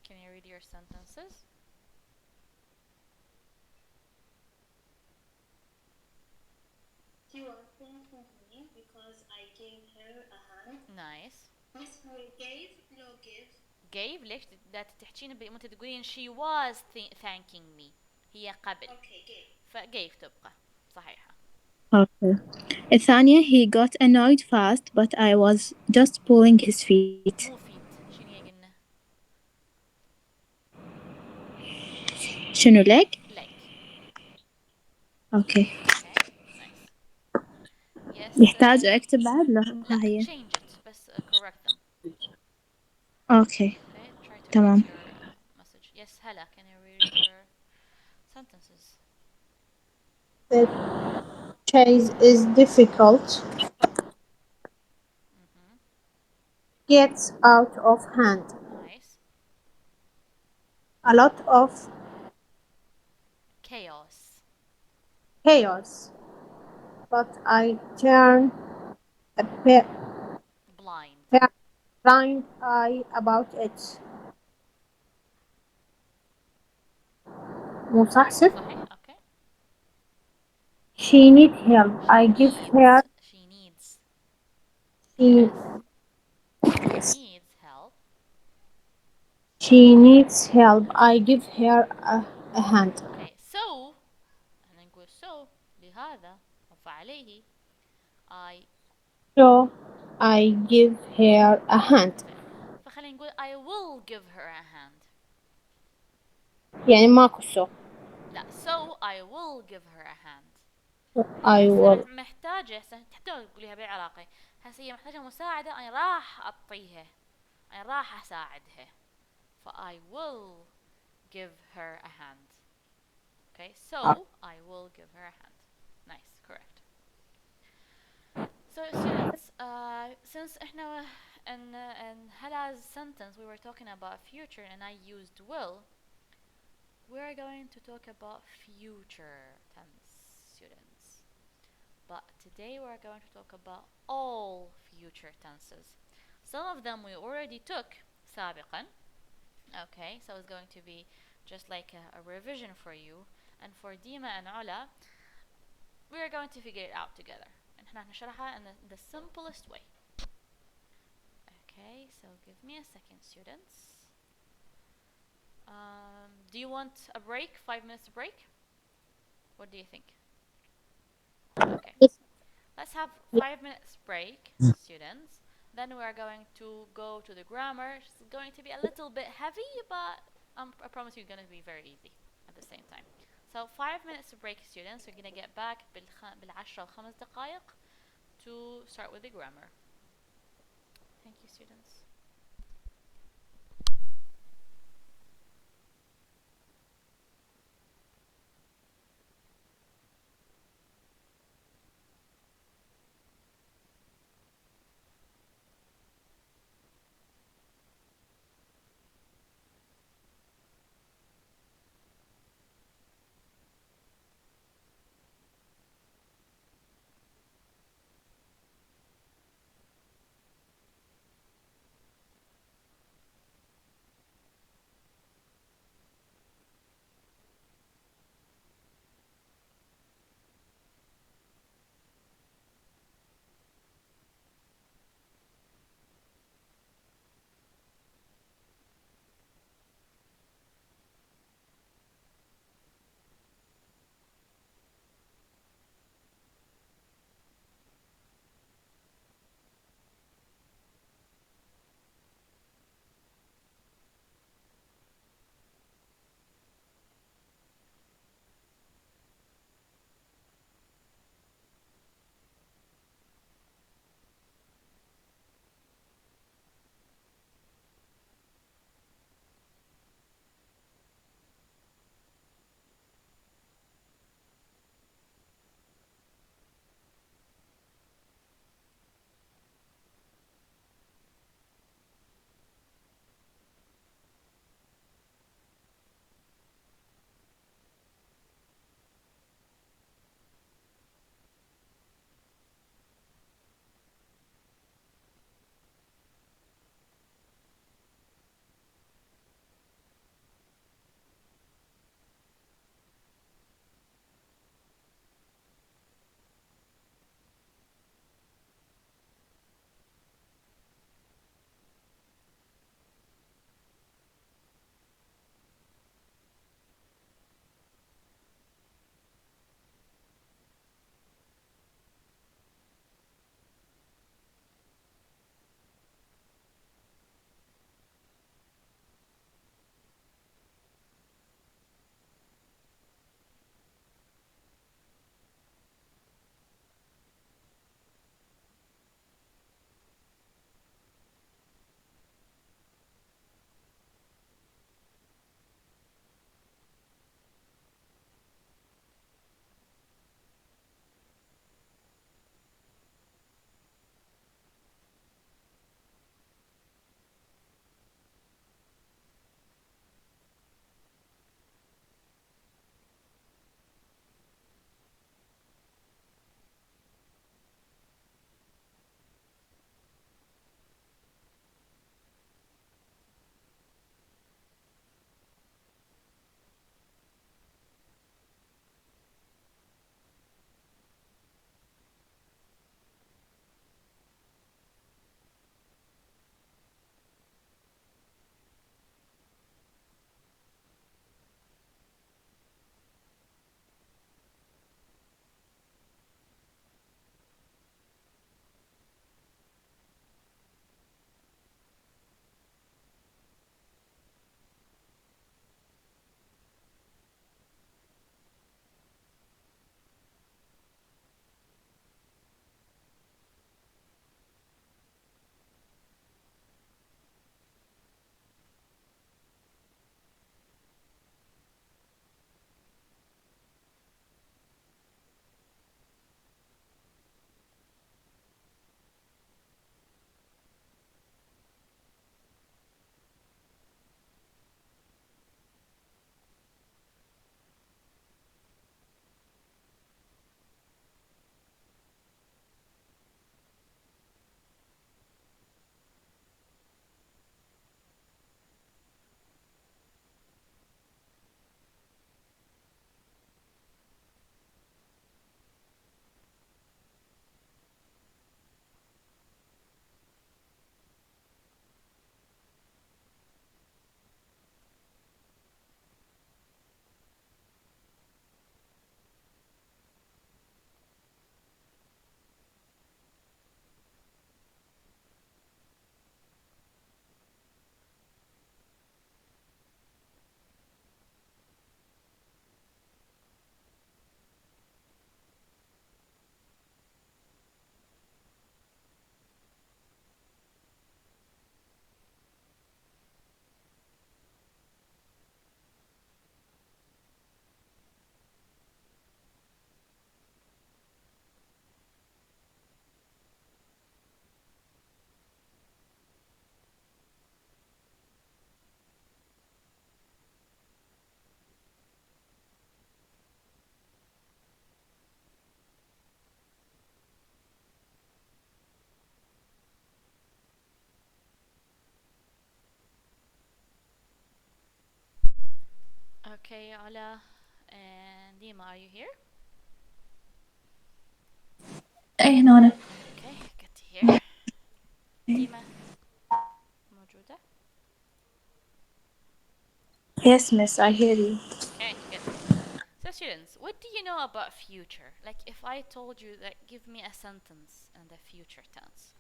Can you read your sentences? She was thanking me because I gave her a hand. Nice. Yes, who gave? No, give. Gave ليش لا تحكين متى تقولين she was thanking me هي قبل. Okay, gave. فgave تبقى صحيحة. Okay. الثانية he got annoyed fast but I was just pulling his feet. مو feet شنو هي قلنا؟ شنو leg؟ leg. Okay. Nice. Yes. يحتاج أكتب بعد؟ لا لا هي. change it بس correct them. Okay. Okay, try to تمام. read your message. Yes, Hala, can you read your sentences? The chase is difficult. Gets out of hand. Nice. A lot of Chaos. But I turn a Blind. blind eye about it. مو صح صفر. صحيح. Okay. She needs help. I give her. She needs. She Needs help. She needs help. I give her a a hand. Okay, so احنا نقول so لهذا أو فعليه I So I give her a hand. فخلينا نقول I will give her a hand. يعني ماكو so. لا so I will give her a hand. I will. محتاجة حتى تقوليها بالعراقي هسه هي محتاجة مساعدة أنا راح أعطيها أنا راح أساعدها ف I will give her a hand. Okay, so I will give her a hand. Nice, correct. So students, since احنا in Hala's sentence we were talking about future and I used will, we're going to talk about future tense, students. But today we're going to talk about all future tenses. Some of them we already took سابقا. Okay, so it's going to be just like a revision for you. And for Dima and Ola, we're going to figure it out together. And احنا هنشرحها in the simplest way. Okay, so give me a second, students. Do you want a break? 5 minutes break? What do you think? Okay. Let's have 5 minutes break, students. Then we're going to go to the grammar. It's going to be a little bit heavy, but I promise you it's going to be very easy at the same time. So 5 minutes break, students. We're going to get back بالعشرة وخمس دقائق to start with the grammar. Thank you, students. Okay, Ala and Dima, are you here? ايه هنا أنا. Okay, good to hear. Dima, موجودة? Yes, miss, I hear you. Okay, good. So students, what do you know about future? Like if I told you that give me a sentence in the future tense.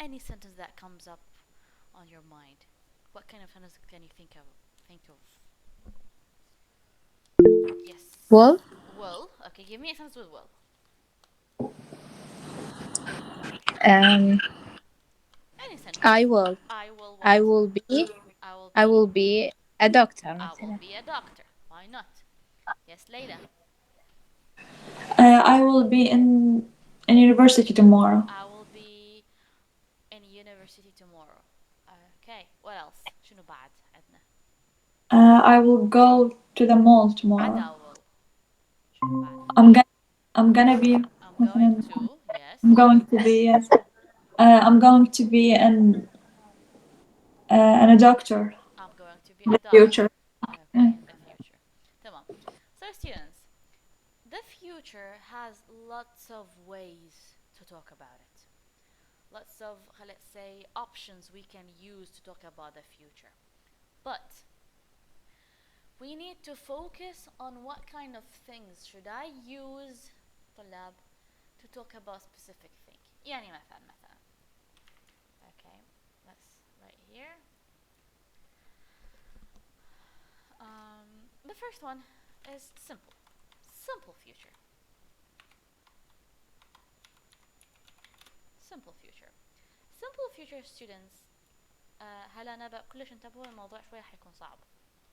Any sentence that comes up on your mind. What kind of sentence can you think of? Yes. Well, Will. Okay, give me a sentence with will. um, Any sentence. I will. I will what? I will be. I will be. I will be a doctor. I will مثلا. be a doctor. Why not? Yes, Layla. I will be in university tomorrow. I will be in university tomorrow. Okay. What else? شنو بعد عندنا؟ I will go to the mall tomorrow. عدا will. شنو بعد؟ I'm gonna be I'm going to. Yes. I'm going to be yes. I'm going to be a doctor I'm going to be in a the doctor. future. Okay, in the future. تمام. So students, the future has lots of ways to talk about it. Lots of, let's say, options we can use to talk about the future. But we need to focus on what kind of things should I use طلاب to talk about specific thing. يعني مثلا. Okay, let's write here. The first one is simple. Simple future. Simple future. Simple future students. هلا نبقى كلش انتبهوا الموضوع شوية حيكون صعب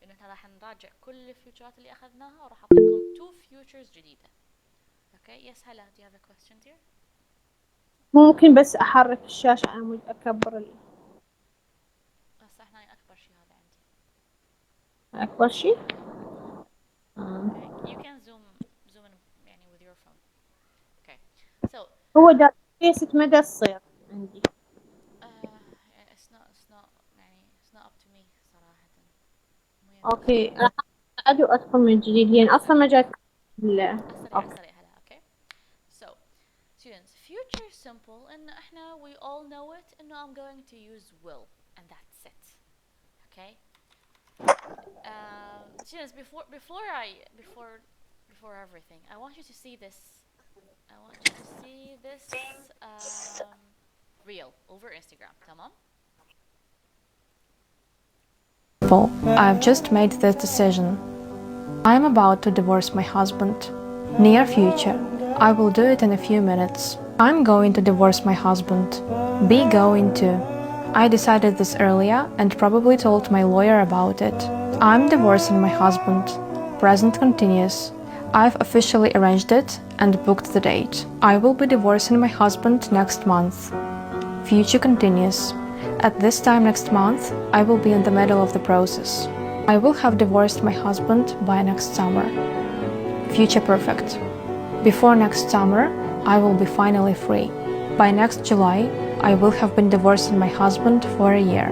لأنه احنا راح نراجع كل الفيوتشرات اللي أخذناها وراح أعطيكم 2 futures جديدة. Okay, yes هلا, do you have a question dear? ممكن بس أحرك الشاشة عمود أكبر بس احنا أكبر شيء هذا عندي. أكبر شيء. Okay, you can zoom in يعني with your phone. Okay, so هو دا قياسة مدى الصير عندي. it's not يعني it's not up to me صراحة. أوكي راح أعد وأدخل من جديد لأن أصلا ما جات أسرع هلا. Okay, so students, future simple and احنا we all know it إنه I'm going to use will and that's it. Okay. Students, before everything, I want you to see this. I want you to see this reel over Instagram. Tamam? I've just made this decision. I'm about to divorce my husband. Near future. I will do it in a few minutes. I'm going to divorce my husband. Be going to. I decided this earlier and probably told my lawyer about it. I'm divorcing my husband. Present continuous. I've officially arranged it and booked the date. I will be divorcing my husband next month. Future continuous. At this time next month, I will be in the middle of the process. I will have divorced my husband by next summer. Future perfect. Before next summer, I will be finally free. By next July, I will have been divorcing my husband for a year.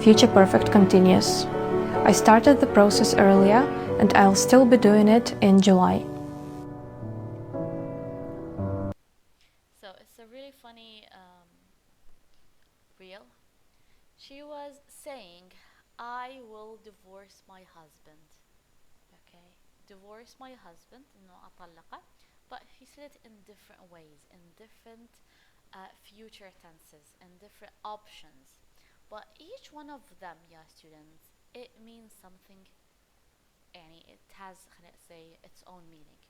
Future perfect continuous. I started the process earlier and I'll still be doing it in July. So it's a really funny reel. She was saying, I will divorce my husband. Okay, divorce my husband, إنه أطلقه. But he said it in different ways, in different future tenses, and different options. But each one of them, yeah, students, it means something. يعني it has, let's say, its own meaning.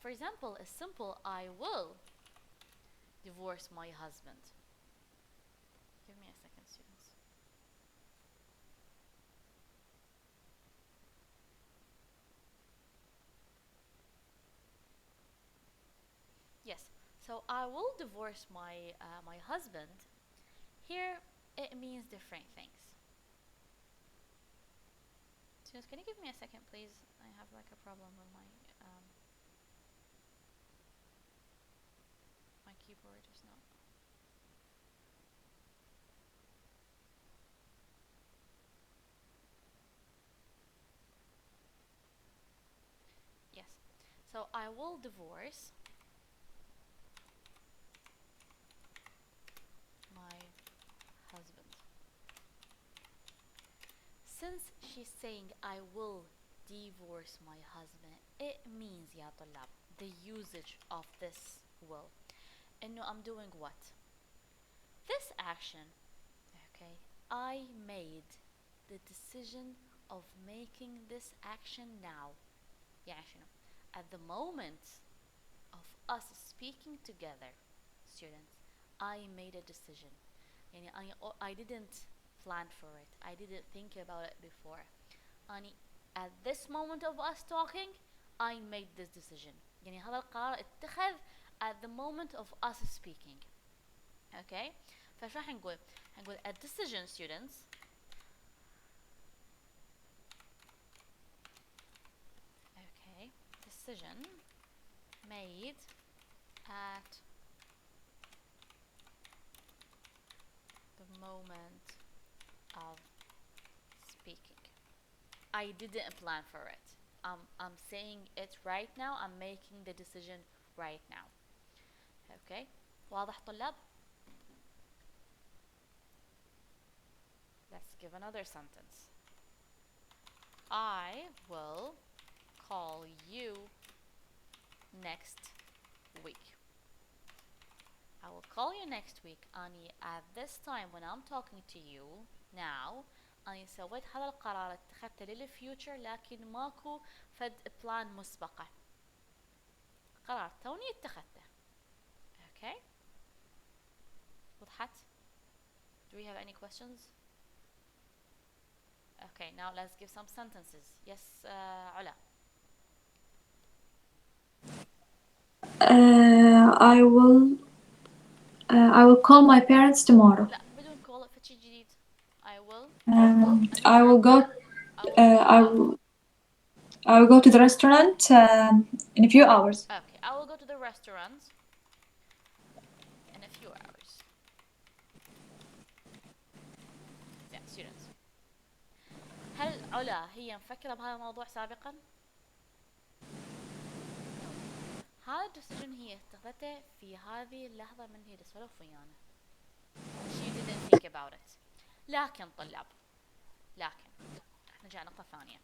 For example, a simple I will divorce my husband. Give me a second, students. Yes, so I will divorce my husband. Here it means different things. Students, can you give me a second, please? I have like a problem with my keyboard is not. I will divorce my husband. Since she's saying I will divorce my husband, it means يا طلاب the usage of this will إنه I'm doing what? This action, okay, I made the decision of making this action now. يعني شنو? At the moment of us speaking together, students, I made a decision. يعني I didn't plan for it. I didn't think about it before. يعني at this moment of us talking, I made this decision. يعني هذا القرار اتخذ at the moment of us speaking. Okay? فشو راح نقول؟ هنقول a decision, students. Okay. Decision made at the moment of speaking. I didn't plan for it. I'm saying it right now. I'm making the decision right now. Okay. واضح طلاب؟ Let's give another sentence. I will call you next week. I will call you next week. أني at this time when I'm talking to you now أني سويت هذا القرار اتخذته للفيوتشر لكن ماكو فد بلان مسبقة. قرار توني اتخذته. Okay. وضحت؟ Do we have any questions? Okay, now let's give some sentences. Yes, علا. I will call my parents tomorrow. لا بدون call فتشي جديد. I will. I will go. I will go to the restaurant in a few hours. Okay, I will go to the restaurant in a few hours. Yeah, students. هل علا هي مفكرة بهذا الموضوع سابقا؟ هذا الديسيجن هي اتخذته في هذه اللحظة من هي تسولف ويانا. She didn't think about it. لكن طلاب، لكن نرجع نقطة ثانية.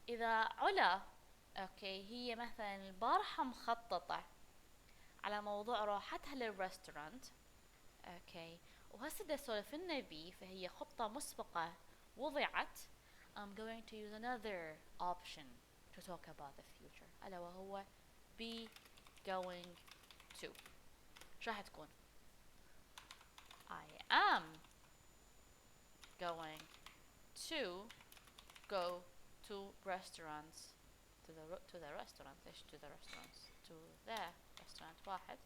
إذا علا أوكي هي مثلا البارحة مخططة على موضوع روحتها للريستورانت أوكي وهسه دا سولف لنا بيه فهي خطة مسبقة وضعت. I'm going to use another option to talk about the future ألا وهو be going to. شو راح تكون؟ I am going to go to restaurants to the restaurants ايش to the restaurants to the restaurant واحد.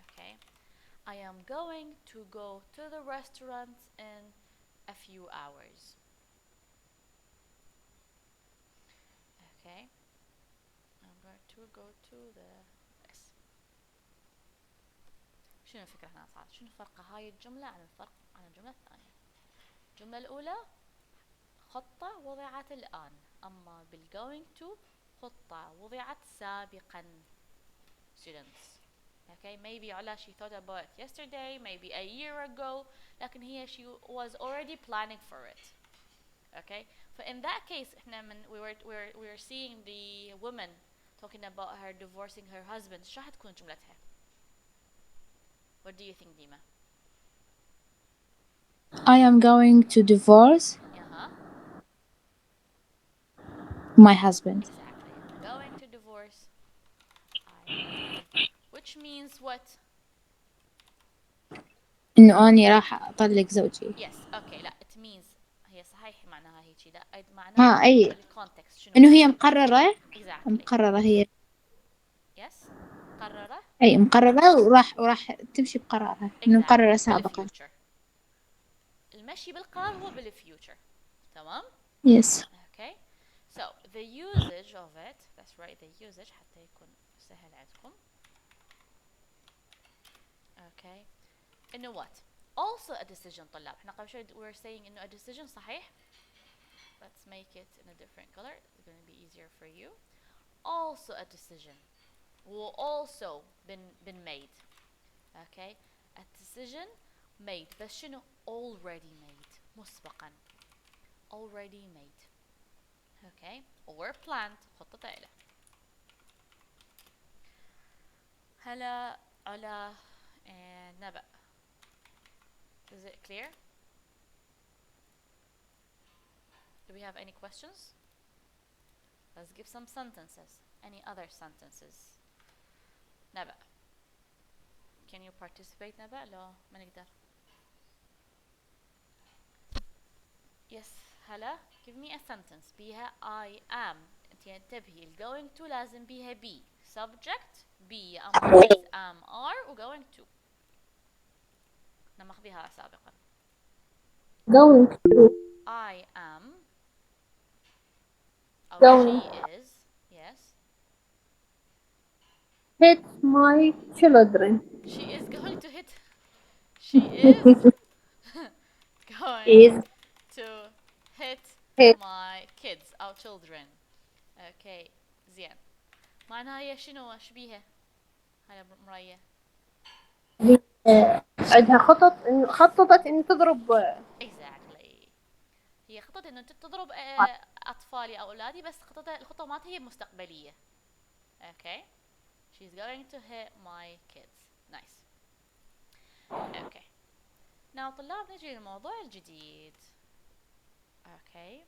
Okay. I am going to go to the restaurants in a few hours. Okay. I'm going to go to the yes. شنو الفكرة هنا صارت؟ شنو فرق هاي الجملة عن الفرق عن الجملة الثانية؟ الجملة الأولى خطة وضعت الآن، أما بالgoing to خطة وضعت سابقا. Students. Okay, maybe علا she thought about it yesterday, maybe a year ago, لكن هي she was already planning for it. Okay, so in that case احنا من we were seeing the woman talking about her divorcing her husband. شو راح تكون جملتها؟ What do you think, Dima? I am going to divorce Uh-huh. my husband. Exactly. I'm going to divorce my husband. Which means what? إنه أني راح أطلق زوجي. Yes. Okay. لا. It means هي صحيح معناها هيجي. لا. معناها أي الكونتكست شنو؟ إنه هي مقررة. Exactly. مقررة هي. Yes. مقررة. أي مقررة وراح تمشي بقرارها. إنه مقررة سابقا. بالfuture. المشي بالقرار هو بالfuture. تمام؟ Yes. Okay. So the usage of it. Let's write the usage حتى يكون سهل عندكم. Okay. إنه what? Also a decision طلاب. إحنا قبل شوي we were saying إنه a decision صحيح. Let's make it in a different color. It's going to be easier easier for you. Also a decision will also been made. Okay, a decision made بس شنو already made مسبقا already made. Okay, or planned خطة له. هلا علا and نبأ. Is it clear? Do we have any questions? Let's give some sentences. Any other sentences? نبأ. Can you participate نبأ؟ لا ما نقدر. Yes هلا. Give me a sentence بيها I am. انت انتبهي ال going to لازم بيها be. Subject be am was am are و going to. نمخ بها سابقا. going to I am أو Going. she is. Yes. hit my children. She is going to hit. She is going is to hit hit my kids أو children. Okay زين. معناها هي شنو شبيها؟ هاي مرية. عندها خططت إن تضرب Exactly. هي خطط إنه تضرب أطفالي أو أولادي بس الخطة مالتها هي مستقبلية. Okay. She's going to hit my kids. Nice. Okay. Now طلاب نجي للموضوع الجديد. Okay.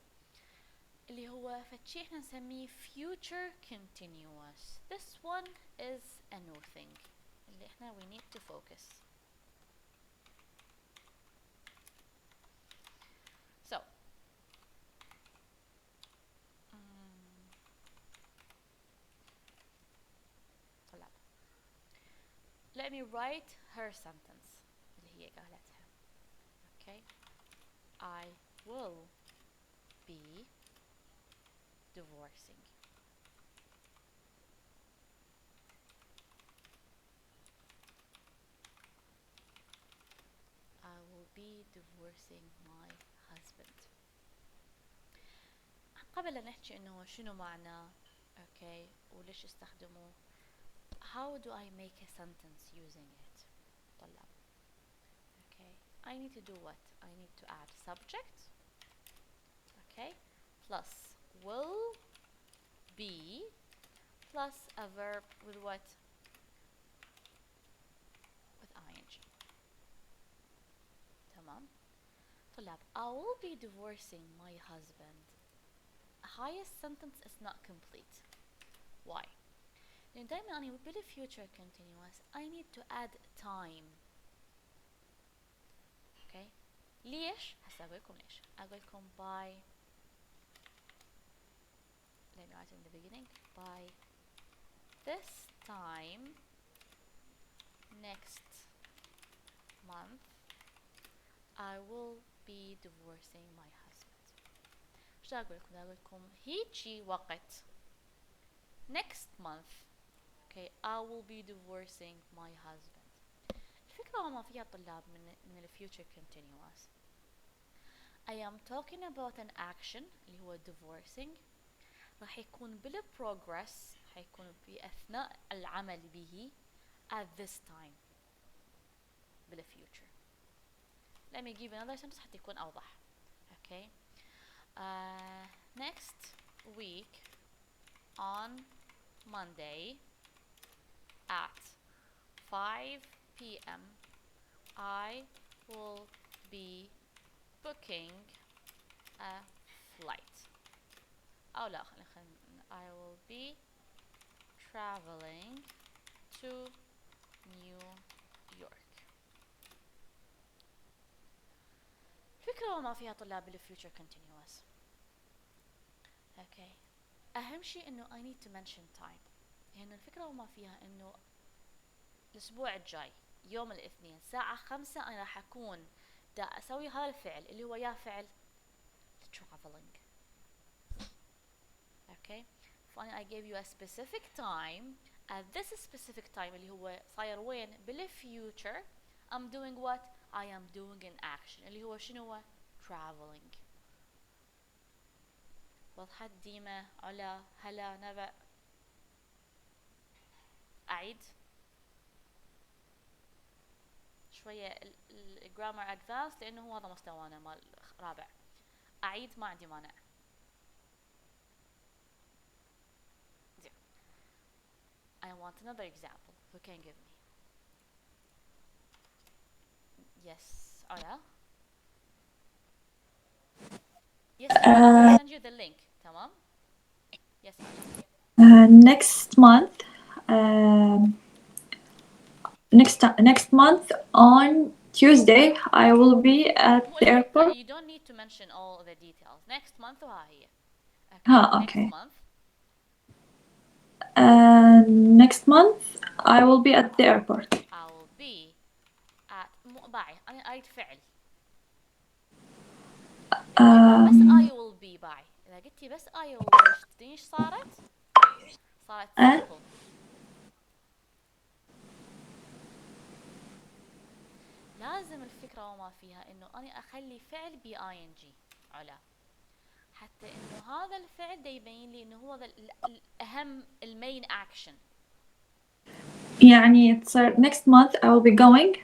اللي هو فتشي احنا نسميه future continuous. This one is a new thing. اللي احنا we need to focus. So. طلاب. Let me write her sentence. اللي هي قالتها. Okay. I will be divorcing. I will be divorcing my husband. قبل أن نحكي إنه شنو معنى okay وليش استخدمه. How do I make a sentence using it? طلاب. Okay. I need to do what? I need to add subject. Okay. Plus will be plus a verb with what? With ing. تمام. طلاب. I will be divorcing my husband. Highest sentence is not complete. Why? لأن دايما أنا بالfuture continuous I need to add time. Okay. ليش؟ هسا أقول لكم ليش. أقول لكم by. Let me write in the beginning. By this time next month I will be divorcing my husband. شو أقول لكم؟ أقول لكم هيجي وقت next month. Okay, I will be divorcing my husband. الفكرة ما فيها طلاب من future continuous. I am talking about an action اللي هو divorcing. راح يكون بالprogress راح يكون بأثناء العمل به at this time بالfuture. Let me give another sentence حتى يكون أوضح. Okay. Next week on Monday at 5 p.m. I will be booking a flight. أو لا I will be traveling to New York. فكرة ما فيها طلاب بالfuture continuous. Okay. أهم شيء إنه I need to mention time. يعني الفكرة وما فيها إنه الأسبوع الجاي يوم الاثنين الساعة 5 أنا راح أكون دا أسوي هذا الفعل اللي هو يا فعل traveling. Okay. فأنا I gave you a specific time. At this specific time اللي هو صاير وين بالfuture I'm doing what? I am doing an action اللي هو شنو هو? Traveling. وضحت ديمة؟ علا؟ هلا؟ نبأ؟ أعيد شوية الجرامر أدفانس لأنه هو هذا مستوانا مال رابع. أعيد ما عندي مانع. زين. I want another example. Who can give me? Yes, علا. Yes, I'll send you the link. تمام. Yes. Next month. Next month on Tuesday, I will be at the airport. You don't need to mention all the details. Next month وها هي. Okay. Next month. Next month, I will be at the airport. I will be at باعي أنا أريد فعل. بس I will be باعي. إذا قلتي بس I will be تدرين إيش صارت؟ صارت simple. لازم الفكرة وما فيها إنه أنا أخلي فعل ب ing علا، حتى إنه هذا الفعل دا يبين لي إنه هو الأهم المين action. يعني تصير next month I will be going.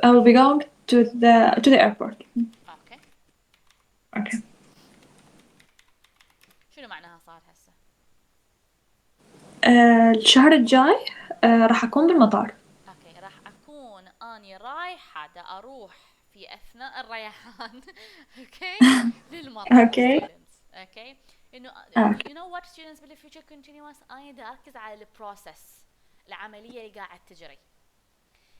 I will be going to the airport. Okay. شنو معناها صار هسه؟ الشهر الجاي راح أكون بالمطار. اوكي، راح أكون أني رايحة دا أروح في أثناء الريحان اوكي للمطار. Okay. اوكي إنه you know what students بالfuture continuous أنا دا أركز على البروسس، العملية اللي قاعد تجري.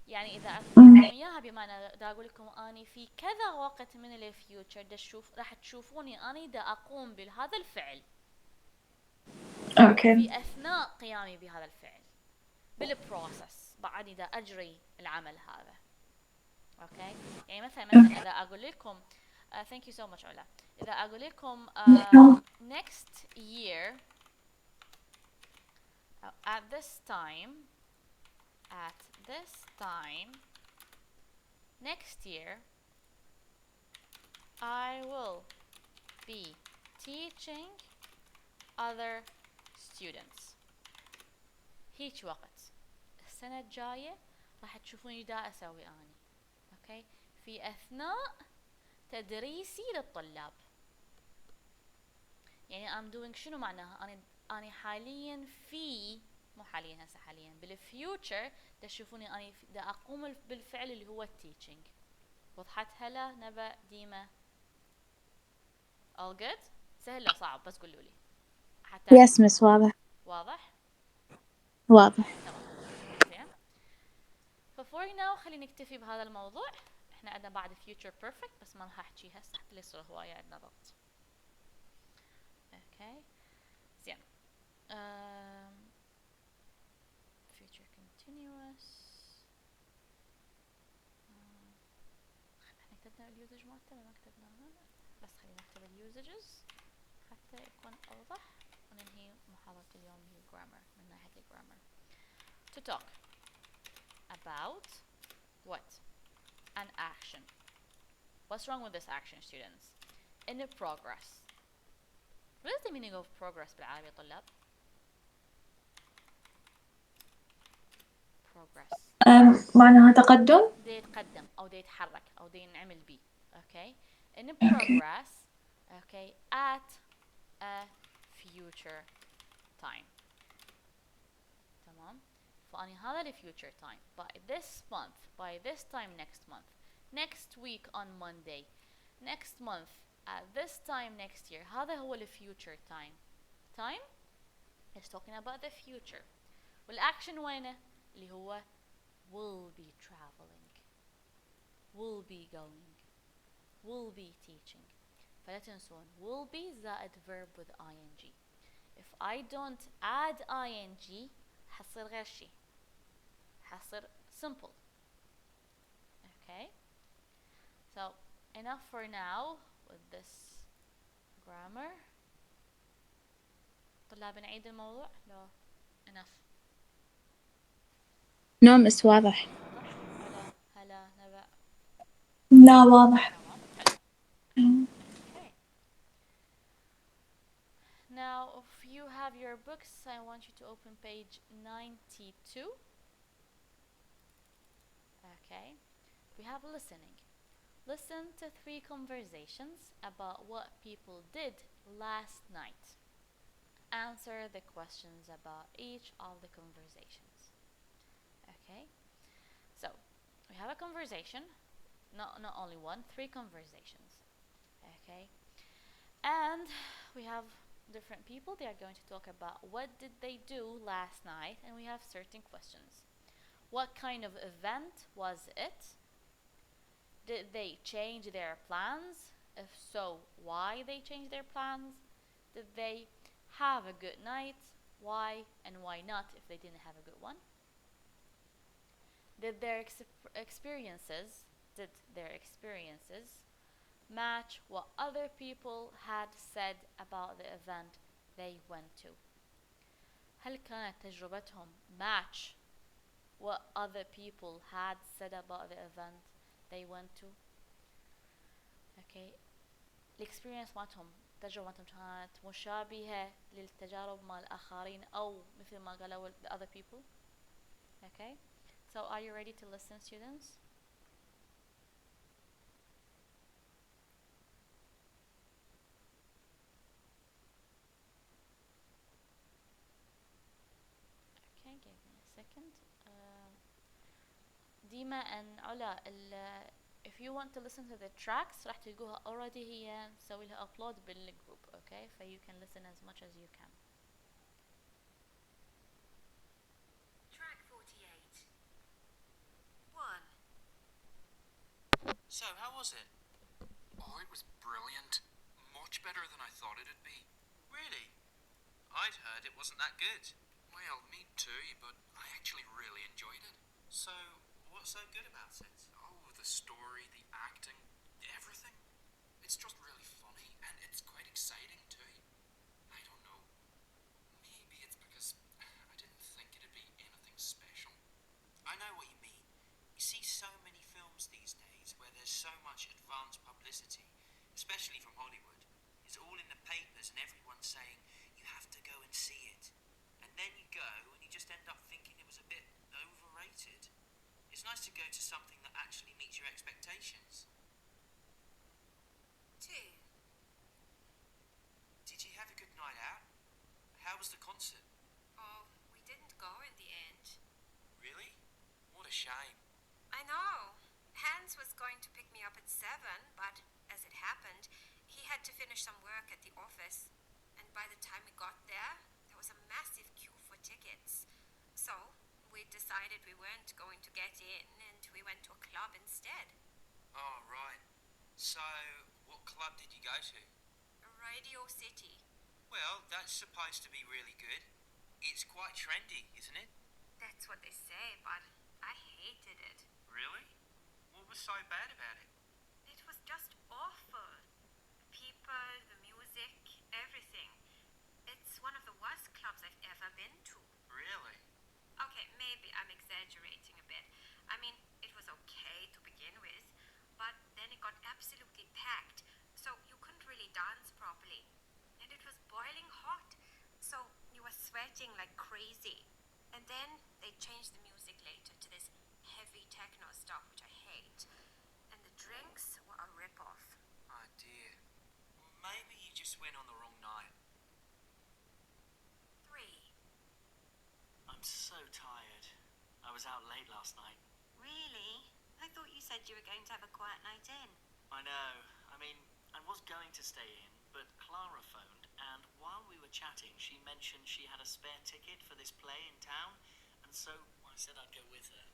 يعني إذا أعطيكم إياها بمعنى دا أقول لكم أني في كذا وقت من الفيوتشر دا راح تشوفوني أني دا أقوم بهذا الفعل. Okay. في أثناء قيامي بهذا الفعل بالبروسس بعدني دا أجري العمل هذا. أوكي يعني مثلا إذا أقول لكم thank you so much علا، إذا أقول لكم next year at this time next year I will be teaching other students. هيج وقت السنة الجاية راح تشوفوني دا أسوي أني أوكي في أثناء تدريسي للطلاب. يعني I'm doing شنو معناها؟ أنا حاليا مو حاليا هسه حاليا بالفيوتشر تشوفوني أنا دا أقوم بالفعل اللي هو التيتشنج. وضحت هلا؟ نبأ؟ ديمة؟ all good؟ سهل لو صعب بس قولوا لي حتى Yes miss واضح. تمام. زين ففور ناو خلينا نكتفي بهذا الموضوع. احنا عندنا بعد future perfect بس ما راح احكي هسه حتى لا يصير هواية عندنا ضغط. اوكي زين future continuous احنا كتبنا اليوزج مالته ما كتبناها، بس خلينا نكتب اليوزجز حتى يكون اوضح وننهي محاضرة اليوم هي grammar من ناحية الجرامر. To talk about what? An action. What's wrong with this action students? In a progress. What is the meaning of progress بالعربي طلاب؟ progress معناها تقدم. دا يتقدم أو دا يتحرك أو دا ينعمل بيه. Okay. In a progress. Okay. At a future time. تمام. فأني هذا ال future time. By this month. By this time next month. Next week on Monday. Next month. At this time next year. هذا هو ال future time. Time is talking about the future. والأكشن وينه؟ اللي هو will be traveling, will be going, will be teaching. فلا تنسون will be زائد verb with ing. If I don't add ing حصير غير شي، حصير simple. Okay, so enough for now with this grammar. طلاب نعيد الموضوع لو enough؟ No miss واضح. هلا نبأ؟ لا واضح. تمام حلو. Now, if you have your books, I want you to open page 92. Okay, we have listening. Listen to 3 conversations about what people did last night. Answer the questions about each of the conversations. Okay, so we have a conversation, not only one, 3 conversations. Okay, and we have different people. They are going to talk about what did they do last night, and we have certain questions. What kind of event was it? Did they change their plans? If so, why they changed their plans? Did they have a good night? Why and why not if they didn't have a good one? Did their experiences match what other people had said about the event they went to? هل كانت تجربتهم match what other people had said about the event they went to? Okay, الاكسبيرينس مالتهم، التجربة مالتهم كانت مشابهة للتجارب مال الآخرين أو مثل ما قالوا the other people. Okay, so are you ready to listen, students? Okay, give me a second. Dima and Ola, if you want to listen to the tracks راح تلقوها already هي نسوي لها upload بالجروب. Okay, so you can listen as much as you can. Track 48. 1. So, how was it? Oh, it was brilliant. Much better than I thought it'd be. Really? I'd heard it wasn't that good. Well, me too, but I actually really enjoyed it. So, what's so good about it? Oh, the story, the acting, everything. It's just really funny, and it's quite exciting too. I don't know. Maybe it's because I didn't think it'd be anything special. I know what you mean. You see so many films these days where there's so much advanced publicity, especially from Hollywood. It's all in the papers and everyone's saying, you have to go and see it. And then you go and you just end up thinking it was a bit overrated. It's nice to go to something that actually meets your expectations. 2. Did you have a good night out? How was the concert? Oh, we didn't go in the end. Really? What a shame. I know. Hans was going to pick me up at 7, but as it happened, he had to finish some work at the office. And by the time we got there, there was a massive queue for tickets. So, we decided we weren't going to get in and we went to a club instead. Oh, right. So, what club did you go to? Radio City. Well, that's supposed to be really good. It's quite trendy, isn't it? That's what they say, but I hated it. Really? What was so bad about it? It was just awful. The people, the music, everything. It's one of the worst clubs I've ever been to. Really? Okay, maybe I'm exaggerating a bit. I mean, it was okay to begin with, but then it got absolutely packed, so you couldn't really dance properly. And it was boiling hot, so you were sweating like crazy. And then they changed the music later to this heavy techno stuff, which I hate. And the drinks were a rip-off. Oh dear. Maybe you just went on the wrong night. 3. I'm so tired. I was out late last night. Really? I thought you said you were going to have a quiet night in. I know. I mean, I was going to stay in, but Clara phoned, and while we were chatting, she mentioned she had a spare ticket for this play in town, and so I said I'd go with her.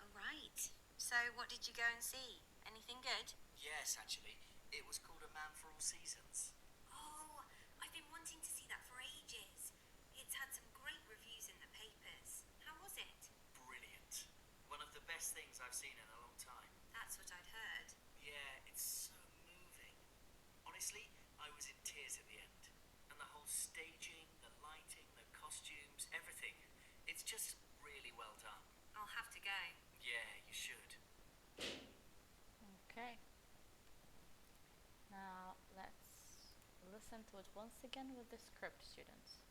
All right. So what did you go and see? Anything good? Yes, actually. It was called A Man for All Seasons. Oh, I've been wanting to see that for ages. It's had some great reviews in the papers. How was it? Brilliant. One of the best things I've seen in a long time. That's what I'd heard. Yeah, it's so moving. Honestly, I was in tears at the end. And the whole staging, the lighting, the costumes, everything. It's just really well done. I'll have to go. Yeah, you should. Okay. Now let's listen to it once again with the script, students.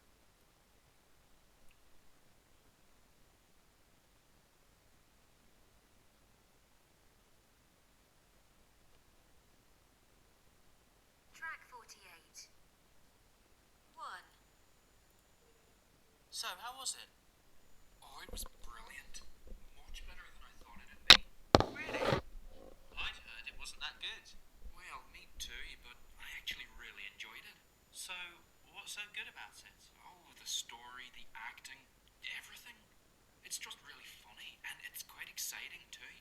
Track 48. 1. So, how was it? Oh, it was brilliant. Much better than I thought it'd be. Really? I'd heard it wasn't that good. Well, me too, but I actually really enjoyed it. So, what's so good about it? Oh, the story, the acting, everything. It's just really funny, and it's quite exciting too.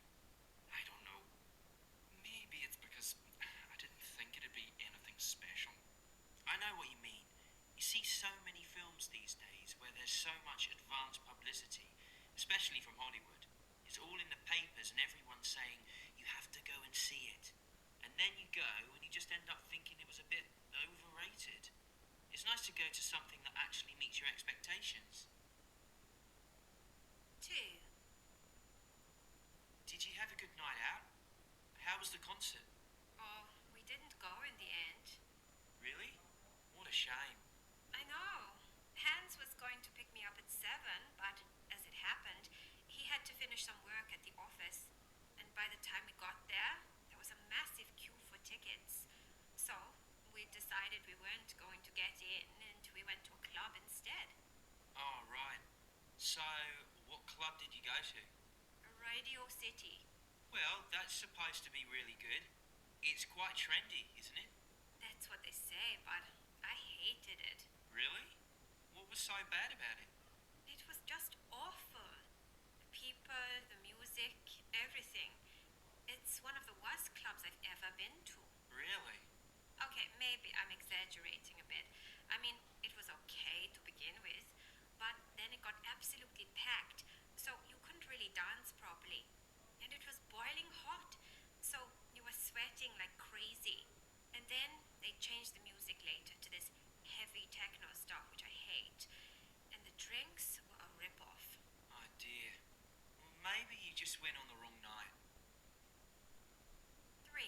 I don't know. Maybe it's because I didn't think it'd be anything special. I know what you mean. You see so many films these days where there's so much advanced publicity, especially from Hollywood. It's all in the papers and everyone's saying you have to go and see it. And then you go and you just end up thinking it was a bit overrated. It's nice to go to something that actually meets your expectations. 2. Did you have a good night out? How was the concert? Oh, we didn't go in the end. Really? What a shame. I know. Hans was going to pick me up at 7, but as it happened, he had to finish some work at the office. And by the time we got there, there was a massive queue for tickets. So, we decided we weren't going to get in and we went to a club instead. Oh, right. So, what club did you go to? Radio City. Well, that's supposed to be really good. It's quite trendy, isn't it? That's what they say, but I hated it. Really? What was so bad about it? It was just awful. The people, the music, everything. It's one of the worst clubs I've ever been to. Really? Okay, maybe I'm exaggerating a bit. I mean, it was okay to begin with, but then it got absolutely packed, so you couldn't really dance properly. And it was boiling hot, so you were sweating like crazy. And then they changed the music later to this heavy techno stuff, which I hate. And the drinks were a rip-off. Oh dear. Well, maybe you just went on the wrong night. 3.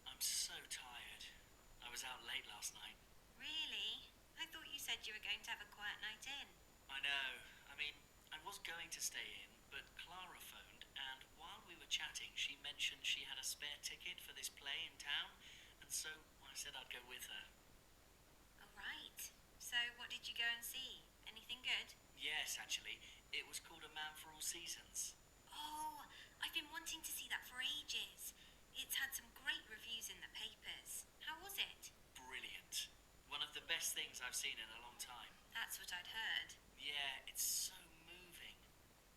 I'm so tired. I was out late last night. Really? I thought you said you were going to have a quiet night in. I know. I mean, I was going to stay in, but Clara phoned, and while we were chatting, she mentioned she had a spare ticket for this play in town, and so I said I'd go with her. All right. So what did you go and see? Anything good? Yes, actually. It was called A Man for All Seasons. Oh, I've been wanting to see that for ages. It's had some great reviews in the papers. How was it? Brilliant. One of the best things I've seen in a long time. That's what I'd heard. Yeah, it's so moving.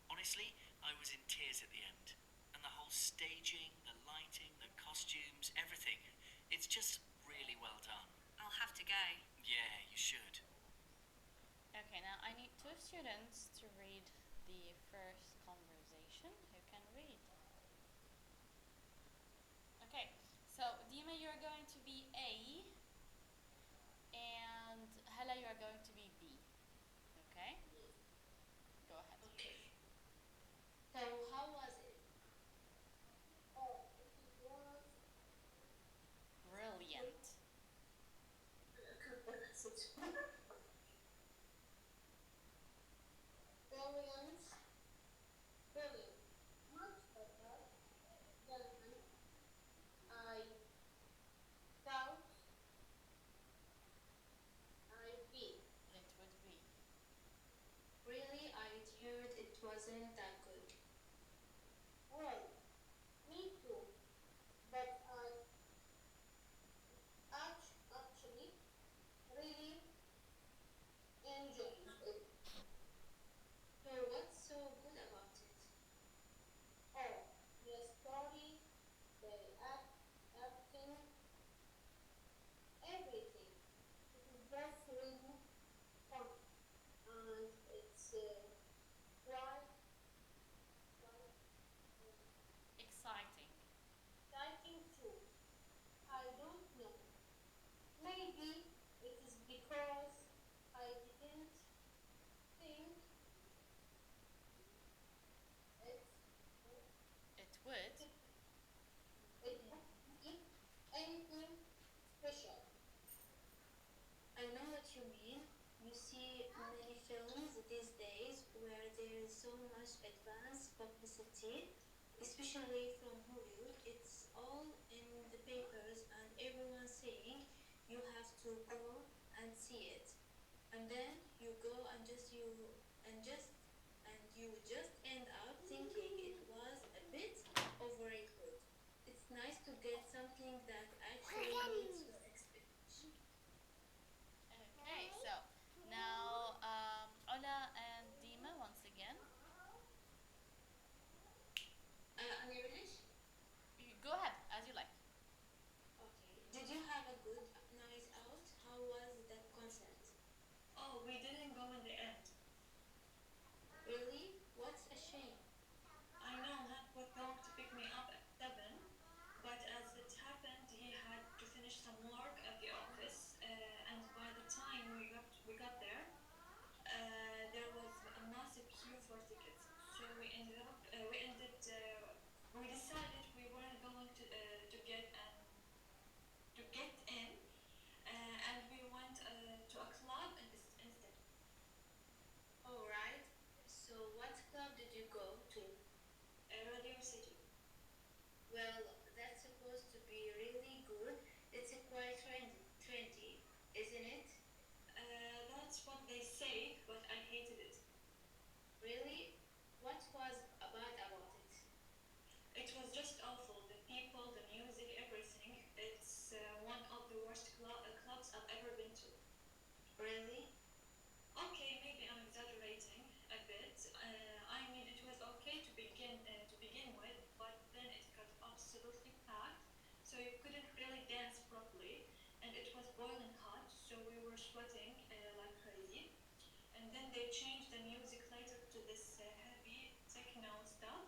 Honestly, I was in tears at the end. And the whole staging, the lighting, the costumes, everything. It's just really well done. I'll have to go. Yeah, you should. Okay, now I need 2 students to read the first conversation. Who can read? Okay, so Dima, you're going to be A, and Hala, you're going to be B. Okay? Go ahead. So how was it? Brilliant. Brilliant. Brilliant. Much better than I thought I'd be. It would be. Really, I heard it wasn't that good. Well, me too. But I actually really what you mean. You see many films these days where there is so much advance publicity, especially from Hollywood. It's all in the papers and everyone's saying you have to go and see it. And then you go and you just end up thinking it was a bit overrated. It's nice to get something that actually meets your expectation. Okay, so now Ola and Dima once again. أنا بلش? Go ahead, as you like. Okay. Did you have a good night out? How was that concert? Oh, we didn't go in the end. Really? What's a shame? I know Matt was going to pick me up at 7, but as it happened, he had to finish some work at the office, and by the time we got there, there was a massive queue for tickets. So we decided we weren't going to get in, and we went to a club instead. All right. So what club did you go to? Radio City. Well, that's supposed to be really good. It's a quite trendy, isn't it? That's what they say, but I hated it. Really? What was bad about it? It was just awful. The people, the music, everything. It's one of the worst clubs I've ever been to. Really? Okay, maybe I'm exaggerating a bit. I mean, it was okay to begin with, but then it got absolutely packed, so you couldn't really dance properly, and it was boiling hot, so we were sweating like crazy. And then they changed the music later to this heavy techno stuff,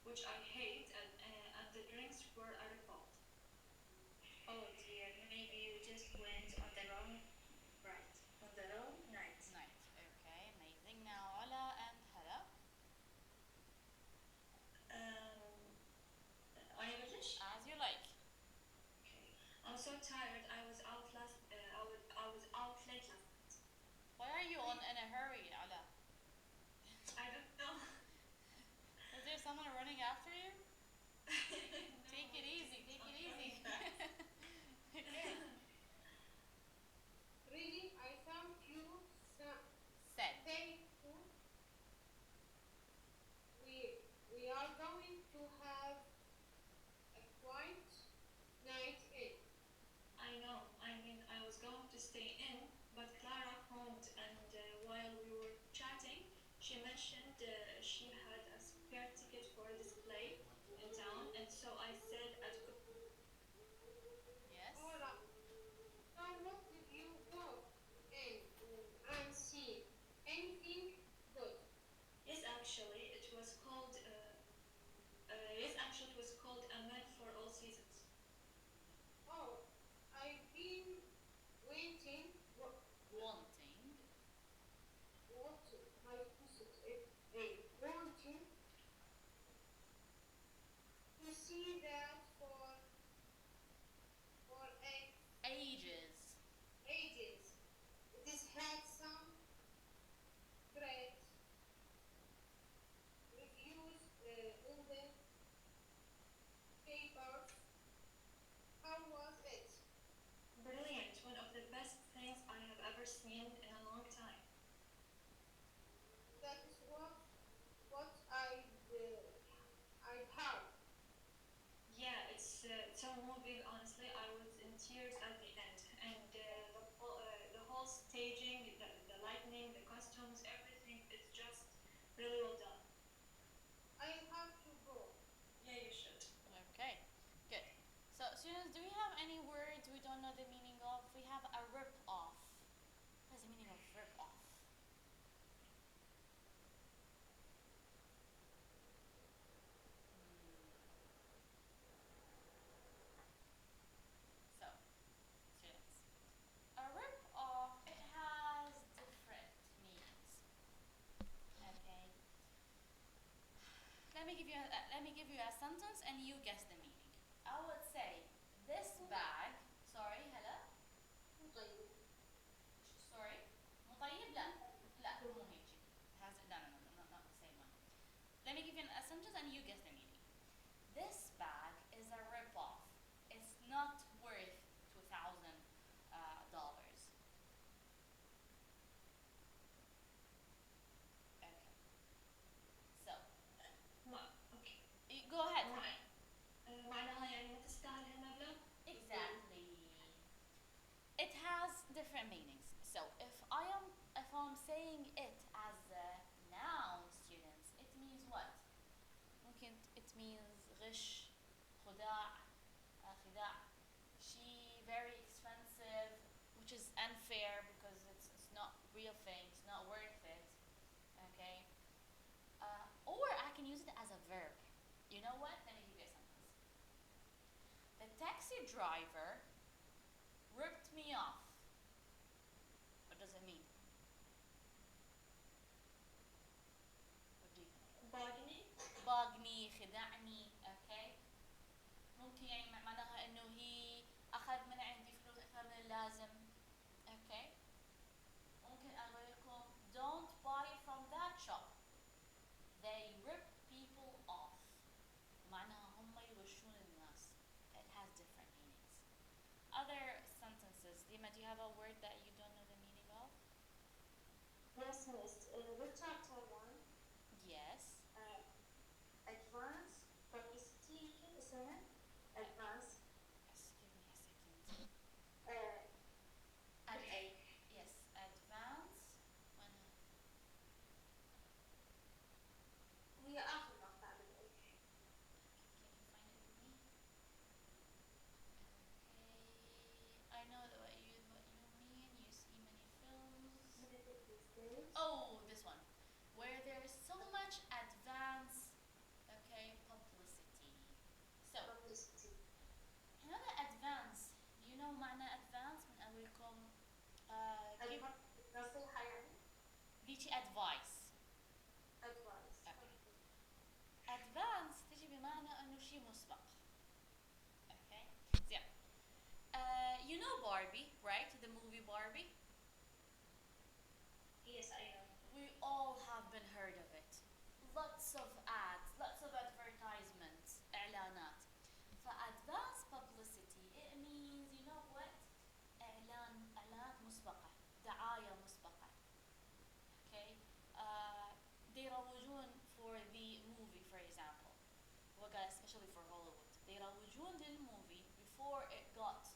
which I hate, and the drinks were a rip-off. Oh dear, maybe you just went on the wrong night. Night. Okay, amazing. Now Ola and Hala. I English? As you like. Okay. I'm so tired. I was out late last night. Why are you in a hurry, Ola? I don't know. Is there someone running after you? No, Take it easy. Take it I'm easy. coming back. Okay. Really, I found you Said. thankful. We are going to have a quiet night in. I know. I mean, I was going to stay in, but Clara phoned, and while we were chatting, she mentioned she had a spare ticket for a display in town, and so I said I'd go. Yes. All right. So what did you go in and see? Anything good? Yes, actually, it was called. It was called A Man for All Seasons. Oh, I've been waiting. Wanting. What? My wanting to see that for Ages. ages. It has had some great reviews in the papers. How was it? Brilliant. One of the best things I have ever seen in a long time. That is what I'd heard. Yeah, it's so moving. Honestly, I was in tears at the end, and the whole staging, the lighting, the costumes, everything is just really well done. I have to go. Yeah, you should. Okay. Good. So, students, do we have any words we don't know the meaning of? We have a rip off. What is the meaning of rip off? So, students, a rip off, it has different meanings. Okay. Let me give you a sentence and you guess the meaning. I would say this bag. Sorry, Hella. طيب. So different meanings. So if I'm saying it as a noun, students, it means what? ممكن it means غش, خداع, خداع. She very expensive, which is unfair because it's not real thing, it's not worth it. Okay. Or I can use it as a verb. You know what? Let me give you a sentence. The taxi driver ripped me off. What does it mean? What do you think? باغني, خدعني, okay? ممكن يعني معناها انه هي اخذ من عندي فلوس اكثر من اللازم. Okay? ممكن اقول لكم don't buy from that shop. They rip people off. معناها هم يغشون الناس. It has different meanings. Other sentences. Dima, do you have a word that you don't know the meaning of? Yes, miss. With chapter 1, Yes. advanced publicity, isn't it? Advanced. Yes, give me a second. Yes, advance. وهي آخر مقطع بالأول. Can you find it with me? Okay. I know that what you mean. You see many films. Oh, this one. Where there is so much advance, okay, publicity. So, you know the advance. Do you know معنى advance? من أولكم give نصيحة يعني. ديتي advice. Advice. Advance تجي بمعنى إنه شيء مسبق. Okay. So, yeah. You know Barbie, right? The movie Barbie. Yes, I know. We all have been heard of it. Lots of ads, lots of advertisements, إعلانات. For advanced publicity, it means, you know what? إعلانات مسبقة, دعاية مسبقة. Okay? They يروجون for the movie, for example. Especially for Hollywood. They يروجون للmovie before it got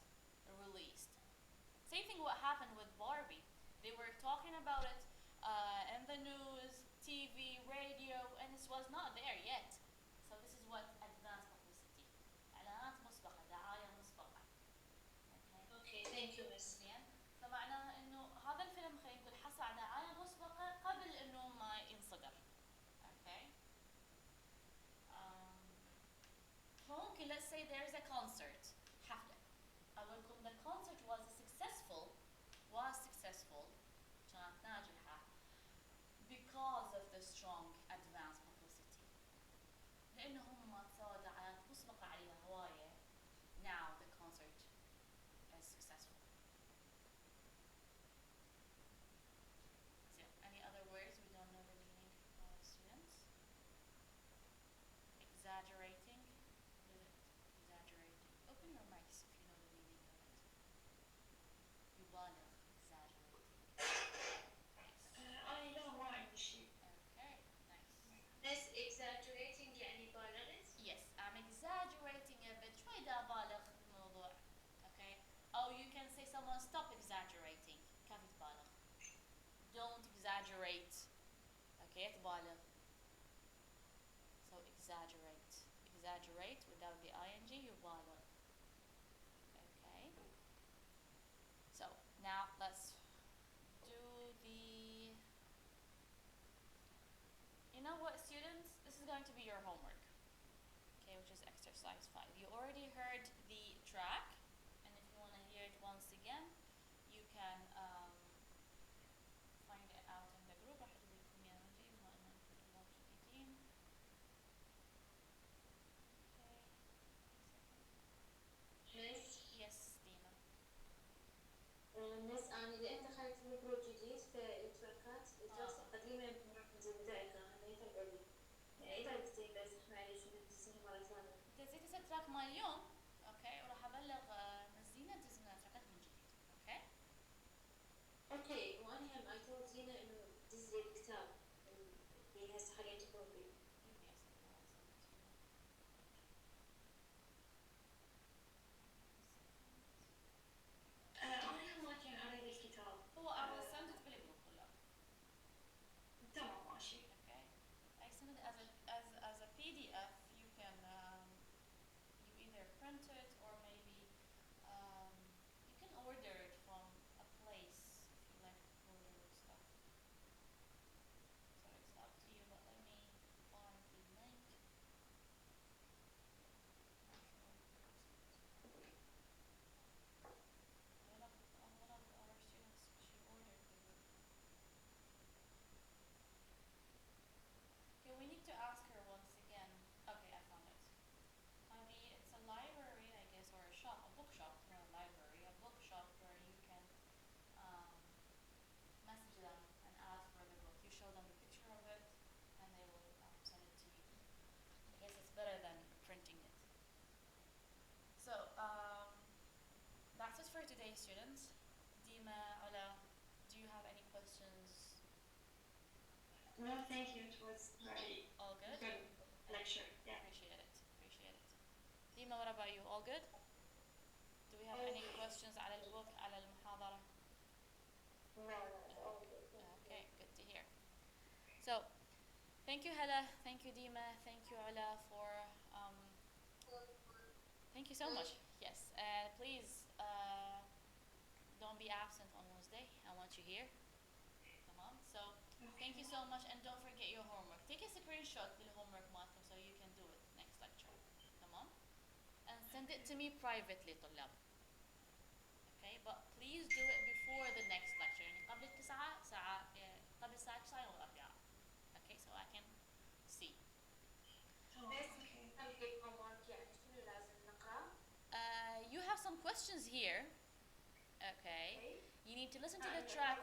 released. Same thing what happened with Barbie. They were talking about it in the news, TV, radio, and it was not there yet. So this is what advanced publicity. إعلانات مسبقة, دعاية مسبقة. Okay, thank you, miss. زين. فمعناها إنه هذا الفيلم خلينا نقول حصل على دعاية مسبقة قبل إنه ما ينصدر. Okay. ممكن let's say there is a concert. حفلة. أقول لكم the concert was successful. كانت ناجحة because of the strong advanced publicity. لأنهم ما سووا دعايات مسبقة عليها هواية. Now the concert is successful. So, any other words we don't know the meaning of, students? Exaggerating. Exaggerating. Open your mics if you know the meaning of it. يبالغ. Exaggerating. I know ما عندي شيء. Okay, nice. Miss, exaggerating يعني بالغت. Yes, I'm exaggerating a bit. شوي دا بالغ الموضوع. Okay. Oh, you can say someone stop exaggerating. كيف تبالغ? Don't exaggerate. Okay, تبالغ. So exaggerate. Exaggerate without the ing, يبالغ. Okay. So now let's do the. You know what, students? This is going to be your homework. Okay, which is exercise 5. You already heard the track, and if you want to hear it once again, you can find it out in the group. راح أحط لكم إياه نجي بما إن أنتم طلاب جديدين. Okay. Miss. Yes, Dina. miss أنا لأن دخلت الجروب جديد في التراكات الدراسة القديمة زي بداية أنا يتابع لي. يعني إذا بدي بس معلش بدي مرة ثانية. دزيت التراك مال اليوم. اوكي وراح ابلغ نزينا دزنا تراكات من جديد. اوكي. Okay, وأنا هم I told Zina إنه دز لي الكتاب اللي هسه حاليا تقرأ فيه. أنا ما كان علي الكتاب. Okay, students. Dima, Ola, do you have any questions? No, thank you. It was very All good? good lecture. Yeah. Appreciate it. Appreciate it. Dima, what about you? All good? Do we have any questions على البوك على المحاضرة? No, all good. Okay, good to hear. So, thank you Hala, thank you Dima, thank you Ola for thank you so much. Yes, please don't be absent on Wednesday. I want you here. Come on. So, thank you so much, and don't forget your homework. Take a screenshot of the homework مالكم so you can do it next lecture. Come on, and send it to me privately, طلاب. Okay, but please do it before the next lecture. يعني قبل 9 ساعة قبل الساعة 9 يوم الأربعاء. Okay, so I can see. You have some questions here. Okay. You need to listen to the track.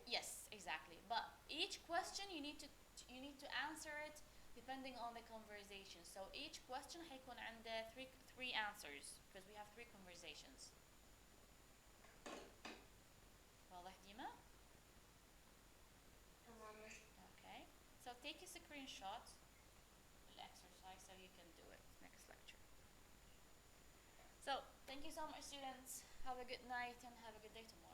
Yes, exactly. But each question you need to answer it depending on the conversation. So each question هيكون عنده three answers because we have 3 conversations. واضح ديما؟ Okay. So take a screenshot of the exercise so you can do it next lecture. So thank you so much, students. Have a good night and have a good day tomorrow.